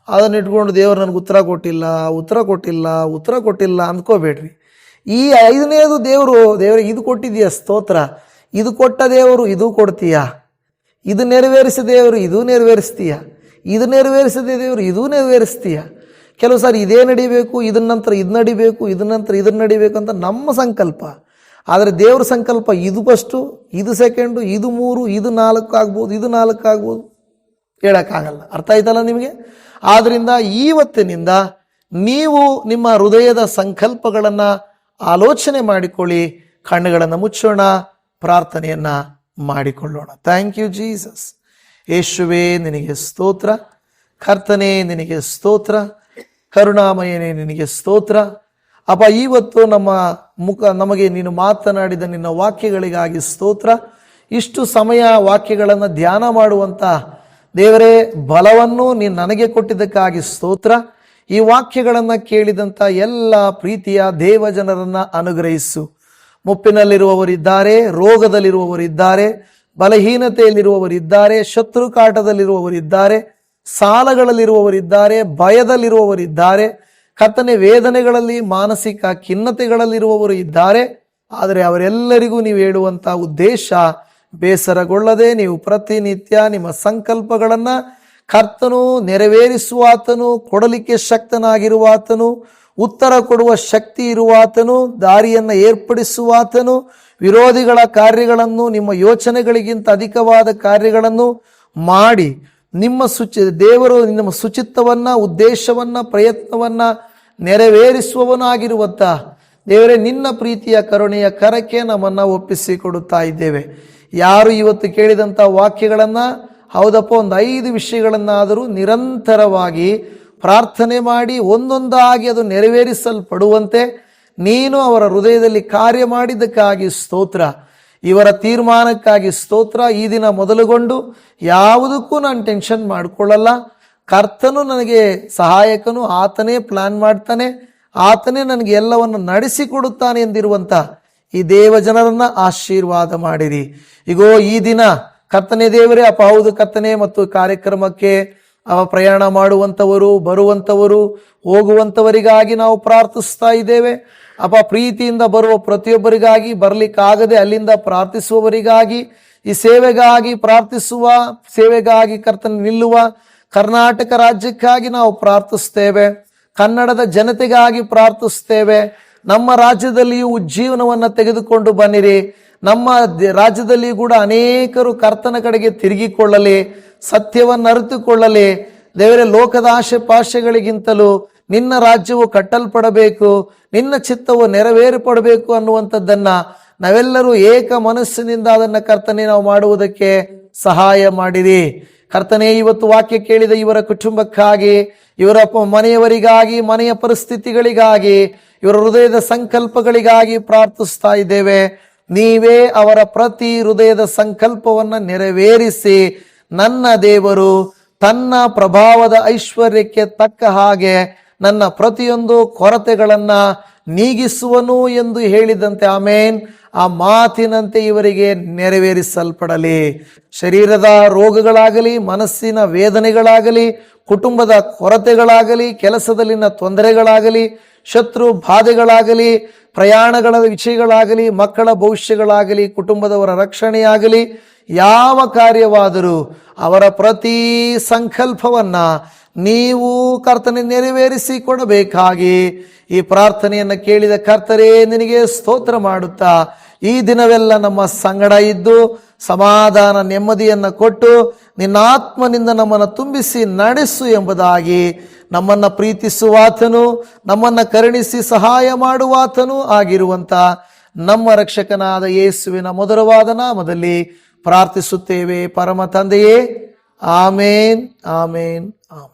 ಅದನ್ನು ಇಟ್ಕೊಂಡು ದೇವರು ನನಗೆ ಉತ್ತರ ಕೊಟ್ಟಿಲ್ಲ ಅಂದ್ಕೋಬೇಡ್ರಿ. ಈ 5ನೇದು ದೇವರು ಇದು ಕೊಟ್ಟಿದೆಯಾ ಸ್ತೋತ್ರ, ಇದು ಕೊಟ್ಟ ದೇವರು ಇದು ಕೊಡ್ತೀಯಾ, ಇದು ನೆರವೇರಿಸಿದ ದೇವರು ಇದು ನೆರವೇರಿಸ್ತೀಯಾ, ಇದು ನೆರವೇರಿಸಿದ ದೇವರು ಇದು ನೆರವೇರಿಸ್ತೀಯಾ. ಕೆಲವು ಸಾರಿ ಇದೇ ನಡಿಬೇಕು, ಇದನ್ನ ನಂತರ ಇದು ನಡಿಬೇಕು, ಇದನ್ನ ನಂತರ ಇದನ್ನು ನಡಿಬೇಕು ಅಂತ ನಮ್ಮ ಸಂಕಲ್ಪ. ಆದರೆ ದೇವ್ರ ಸಂಕಲ್ಪ ಇದು ಫಸ್ಟು, ಇದು ಸೆಕೆಂಡು, ಇದು 3, ಇದು 4 ಆಗ್ಬೋದು, ಇದು 4 ಆಗ್ಬೋದು, ಹೇಳೋಕ್ಕಾಗಲ್ಲ. ಅರ್ಥ ಆಯ್ತಲ್ಲ ನಿಮಗೆ? ಆದ್ದರಿಂದ ಇವತ್ತಿನಿಂದ ನೀವು ನಿಮ್ಮ ಹೃದಯದ ಸಂಕಲ್ಪಗಳನ್ನು ಆಲೋಚನೆ ಮಾಡಿಕೊಳ್ಳಿ. ಕಣ್ಣುಗಳನ್ನು ಮುಚ್ಚೋಣ, ಪ್ರಾರ್ಥನೆಯನ್ನು ಮಾಡಿಕೊಳ್ಳೋಣ. Thank you Jesus. ಯೇಸುವೇ ನಿನಗೆ ಸ್ತೋತ್ರ, ಕರ್ತನೇ ನಿನಗೆ ಸ್ತೋತ್ರ, ಕರುಣಾಮಯನೇ ನಿನಗೆ ಸ್ತೋತ್ರ. ಅಪ್ಪ, ಇವತ್ತು ನಮಗೆ ನೀನು ಮಾತನಾಡಿದ ನಿನ್ನ ವಾಕ್ಯಗಳಿಗಾಗಿ ಸ್ತೋತ್ರ. ಇಷ್ಟು ಸಮಯ ವಾಕ್ಯಗಳನ್ನು ಧ್ಯಾನ ಮಾಡುವಂಥ ದೇವರೇ ಬಲವನ್ನು ನೀನು ನನಗೆ ಕೊಟ್ಟಿದ್ದಕ್ಕಾಗಿ ಸ್ತೋತ್ರ. ಈ ವಾಕ್ಯಗಳನ್ನು ಕೇಳಿದಂಥ ಎಲ್ಲ ಪ್ರೀತಿಯ ದೇವಜನರನ್ನು ಅನುಗ್ರಹಿಸು. ಮುಪ್ಪಿನಲ್ಲಿರುವವರಿದ್ದಾರೆ, ರೋಗದಲ್ಲಿರುವವರಿದ್ದಾರೆ, ಬಲಹೀನತೆಯಲ್ಲಿರುವವರಿದ್ದಾರೆ, ಶತ್ರುಕಾಟದಲ್ಲಿರುವವರಿದ್ದಾರೆ, ಸಾಲಗಳಲ್ಲಿರುವವರಿದ್ದಾರೆ, ಭಯದಲ್ಲಿರುವವರಿದ್ದಾರೆ, ಕರ್ತನೆ ವೇದನೆಗಳಲ್ಲಿ, ಮಾನಸಿಕ ಖಿನ್ನತೆಗಳಲ್ಲಿರುವವರು ಇದ್ದಾರೆ. ಆದರೆ ಅವರೆಲ್ಲರಿಗೂ ನೀವು ಹೇಳುವಂಥ ಉದ್ದೇಶ, ಬೇಸರಗೊಳ್ಳದೆ ನೀವು ಪ್ರತಿನಿತ್ಯ ನಿಮ್ಮ ಸಂಕಲ್ಪಗಳನ್ನು ಕರ್ತನು ನೆರವೇರಿಸುವಾತನು, ಕೊಡಲಿಕ್ಕೆ ಶಕ್ತನಾಗಿರುವಾತನು, ಉತ್ತರ ಕೊಡುವ ಶಕ್ತಿ ಇರುವಾತನು, ದಾರಿಯನ್ನು ಏರ್ಪಡಿಸುವಾತನು, ವಿರೋಧಿಗಳ ಕಾರ್ಯಗಳನ್ನು ನಿಮ್ಮ ಯೋಚನೆಗಳಿಗಿಂತ ಅಧಿಕವಾದ ಕಾರ್ಯಗಳನ್ನು ಮಾಡಿ ದೇವರು ನಿಮ್ಮ ಸುಚಿತ್ತವನ್ನು, ಉದ್ದೇಶವನ್ನು, ಪ್ರಯತ್ನವನ್ನು ನೆರವೇರಿಸುವವನಾಗಿರುವಂಥ ದೇವರೇ, ನಿನ್ನ ಪ್ರೀತಿಯ ಕರುಣೆಯ ಕರಕ್ಕೆ ನಮ್ಮನ್ನು ಒಪ್ಪಿಸಿಕೊಡುತ್ತಾ ಇದ್ದೇವೆ. ಯಾರು ಇವತ್ತು ಕೇಳಿದಂಥ ವಾಕ್ಯಗಳನ್ನು, ಹೌದಪ್ಪ, ಒಂದು 5 ವಿಷಯಗಳನ್ನಾದರೂ ನಿರಂತರವಾಗಿ ಪ್ರಾರ್ಥನೆ ಮಾಡಿ ಒಂದೊಂದಾಗಿ ಅದು ನೆರವೇರಿಸಲ್ಪಡುವಂತೆ ನೀನು ಅವರ ಹೃದಯದಲ್ಲಿ ಕಾರ್ಯ ಮಾಡಿದ್ದಕ್ಕಾಗಿ ಸ್ತೋತ್ರ. ಇವರ ತೀರ್ಮಾನಕ್ಕಾಗಿ ಸ್ತೋತ್ರ. ಈ ದಿನ ಮೊದಲುಗೊಂಡು ಯಾವುದಕ್ಕೂ ನಾನು ಟೆನ್ಷನ್ ಮಾಡಿಕೊಳ್ಳಲ್ಲ. ಕರ್ತನು ನನಗೆ ಸಹಾಯಕನು, ಆತನೇ ಪ್ಲಾನ್ ಮಾಡ್ತಾನೆ, ಆತನೇ ನನಗೆ ಎಲ್ಲವನ್ನು ನಡೆಸಿಕೊಡುತ್ತಾನೆ ಎಂದಿರುವಂಥ ಈ ದೇವಜನರನ್ನು ಆಶೀರ್ವಾದ ಮಾಡಿರಿ. ಇಗೋ ಈ ದಿನ ಕರ್ತನೆ ದೇವರೇ, ಅಪ್ಪ ಹೌದು ಕರ್ತನೆ, ಮತ್ತು ಕಾರ್ಯಕ್ರಮಕ್ಕೆ ಪ್ರಯಾಣ ಮಾಡುವಂಥವರು, ಬರುವಂಥವರು, ಹೋಗುವಂಥವರಿಗಾಗಿ ನಾವು ಪ್ರಾರ್ಥಿಸ್ತಾ ಇದ್ದೇವೆ. ಅಪ್ಪ, ಪ್ರೀತಿಯಿಂದ ಬರುವ ಪ್ರತಿಯೊಬ್ಬರಿಗಾಗಿ, ಬರಲಿಕ್ಕಾಗದೆ ಅಲ್ಲಿಂದ ಪ್ರಾರ್ಥಿಸುವವರಿಗಾಗಿ, ಈ ಸೇವೆಗಾಗಿ ಪ್ರಾರ್ಥಿಸುವ, ಸೇವೆಗಾಗಿ ಕರ್ತನೆ ನಿಲ್ಲುವ ಕರ್ನಾಟಕ ರಾಜ್ಯಕ್ಕಾಗಿ ನಾವು ಪ್ರಾರ್ಥಿಸ್ತೇವೆ. ಕನ್ನಡದ ಜನತೆಗಾಗಿ ಪ್ರಾರ್ಥಿಸ್ತೇವೆ. ನಮ್ಮ ರಾಜ್ಯದಲ್ಲಿಯೂ ಉಜ್ಜೀವನವನ್ನು ತೆಗೆದುಕೊಂಡು ಬನ್ನಿರಿ. ನಮ್ಮ ರಾಜ್ಯದಲ್ಲಿ ಕೂಡ ಅನೇಕರು ಕರ್ತನ ಕಡೆಗೆ ತಿರುಗಿಕೊಳ್ಳಲಿ, ಸತ್ಯವನ್ನು ಅರಿತುಕೊಳ್ಳಲಿ. ದೇವರೇ, ಲೋಕದ ಆಶೆ ಪಾಶೆಗಳಿಗಿಂತಲೂ ನಿನ್ನ ರಾಜ್ಯವು ಕಟ್ಟಲ್ಪಡಬೇಕು, ನಿನ್ನ ಚಿತ್ತವು ನೆರವೇರಿಪಡಬೇಕು ಅನ್ನುವಂಥದ್ದನ್ನು ನಾವೆಲ್ಲರೂ ಏಕ ಮನಸ್ಸಿನಿಂದ ಅದನ್ನು ಕರ್ತನೆ ನಾವು ಮಾಡುವುದಕ್ಕೆ ಸಹಾಯ ಮಾಡಿರಿ. ಕರ್ತನೆ, ಇವತ್ತು ವಾಕ್ಯ ಕೇಳಿದ ಇವರ ಕುಟುಂಬಕ್ಕಾಗಿ, ಇವರ ಮನೆಯವರಿಗಾಗಿ, ಮನೆಯ ಪರಿಸ್ಥಿತಿಗಳಿಗಾಗಿ, ಇವರ ಹೃದಯದ ಸಂಕಲ್ಪಗಳಿಗಾಗಿ ಪ್ರಾರ್ಥಿಸ್ತಾ ಇದ್ದೇವೆ. ನೀವೇ ಅವರ ಪ್ರತಿ ಹೃದಯದ ಸಂಕಲ್ಪವನ್ನು ನೆರವೇರಿಸಿ ನನ್ನ ದೇವರು ತನ್ನ ಪ್ರಭಾವದ ಐಶ್ವರ್ಯಕ್ಕೆ ತಕ್ಕ ಹಾಗೆ ನನ್ನ ಪ್ರತಿಯೊಂದು ಕೊರತೆಗಳನ್ನು ನೀಗಿಸುವನು ಎಂದು ಹೇಳಿದಂತೆ ಆಮೇನ್. ಆ ಮಾತಿನಂತೆ ಇವರಿಗೆ ನೆರವೇರಿಸಲ್ಪಡಲಿ. ಶರೀರದ ರೋಗಗಳಾಗಲಿ, ಮನಸ್ಸಿನ ವೇದನೆಗಳಾಗಲಿ, ಕುಟುಂಬದ ಕೊರತೆಗಳಾಗಲಿ, ಕೆಲಸದಲ್ಲಿನ ತೊಂದರೆಗಳಾಗಲಿ, ಶತ್ರು ಬಾಧೆಗಳಾಗಲಿ, ಪ್ರಯಾಣಗಳ ವಿಷಯಗಳಾಗಲಿ, ಮಕ್ಕಳ ಭವಿಷ್ಯಗಳಾಗಲಿ, ಕುಟುಂಬದವರ ರಕ್ಷಣೆಯಾಗಲಿ, ಯಾವ ಕಾರ್ಯವಾದರೂ ಅವರ ಪ್ರತಿ ಸಂಕಲ್ಪವನ್ನ ನೀವು ಕರ್ತನೆ ನೆರವೇರಿಸಿ ಕೊಡಬೇಕಾಗಿ ಈ ಪ್ರಾರ್ಥನೆಯನ್ನು ಕೇಳಿದ ಕರ್ತರೇ ನಿನಗೆ ಸ್ತೋತ್ರ ಮಾಡುತ್ತಾ, ಈ ದಿನವೆಲ್ಲ ನಮ್ಮ ಸಂಗಡ ಇದ್ದು ಸಮಾಧಾನ ನೆಮ್ಮದಿಯನ್ನು ಕೊಟ್ಟು ನಿನ್ನ ಆತ್ಮನಿಂದ ನಮ್ಮನ್ನು ತುಂಬಿಸಿ ನಡೆಸು ಎಂಬುದಾಗಿ ನಮ್ಮನ್ನು ಪ್ರೀತಿಸುವಾತನು, ನಮ್ಮನ್ನು ಕರುಣಿಸಿ ಸಹಾಯ ಮಾಡುವಾತನು ಆಗಿರುವಂಥ ನಮ್ಮ ರಕ್ಷಕನಾದ ಯೇಸುವಿನ ಮಧುರವಾದ ನಾಮದಲ್ಲಿ ಪ್ರಾರ್ಥಿಸುತ್ತೇವೆ ಪರಮ ತಂದೆಯೇ. ಆಮೇನ್, ಆಮೇನ್, ಆಮೇನ್.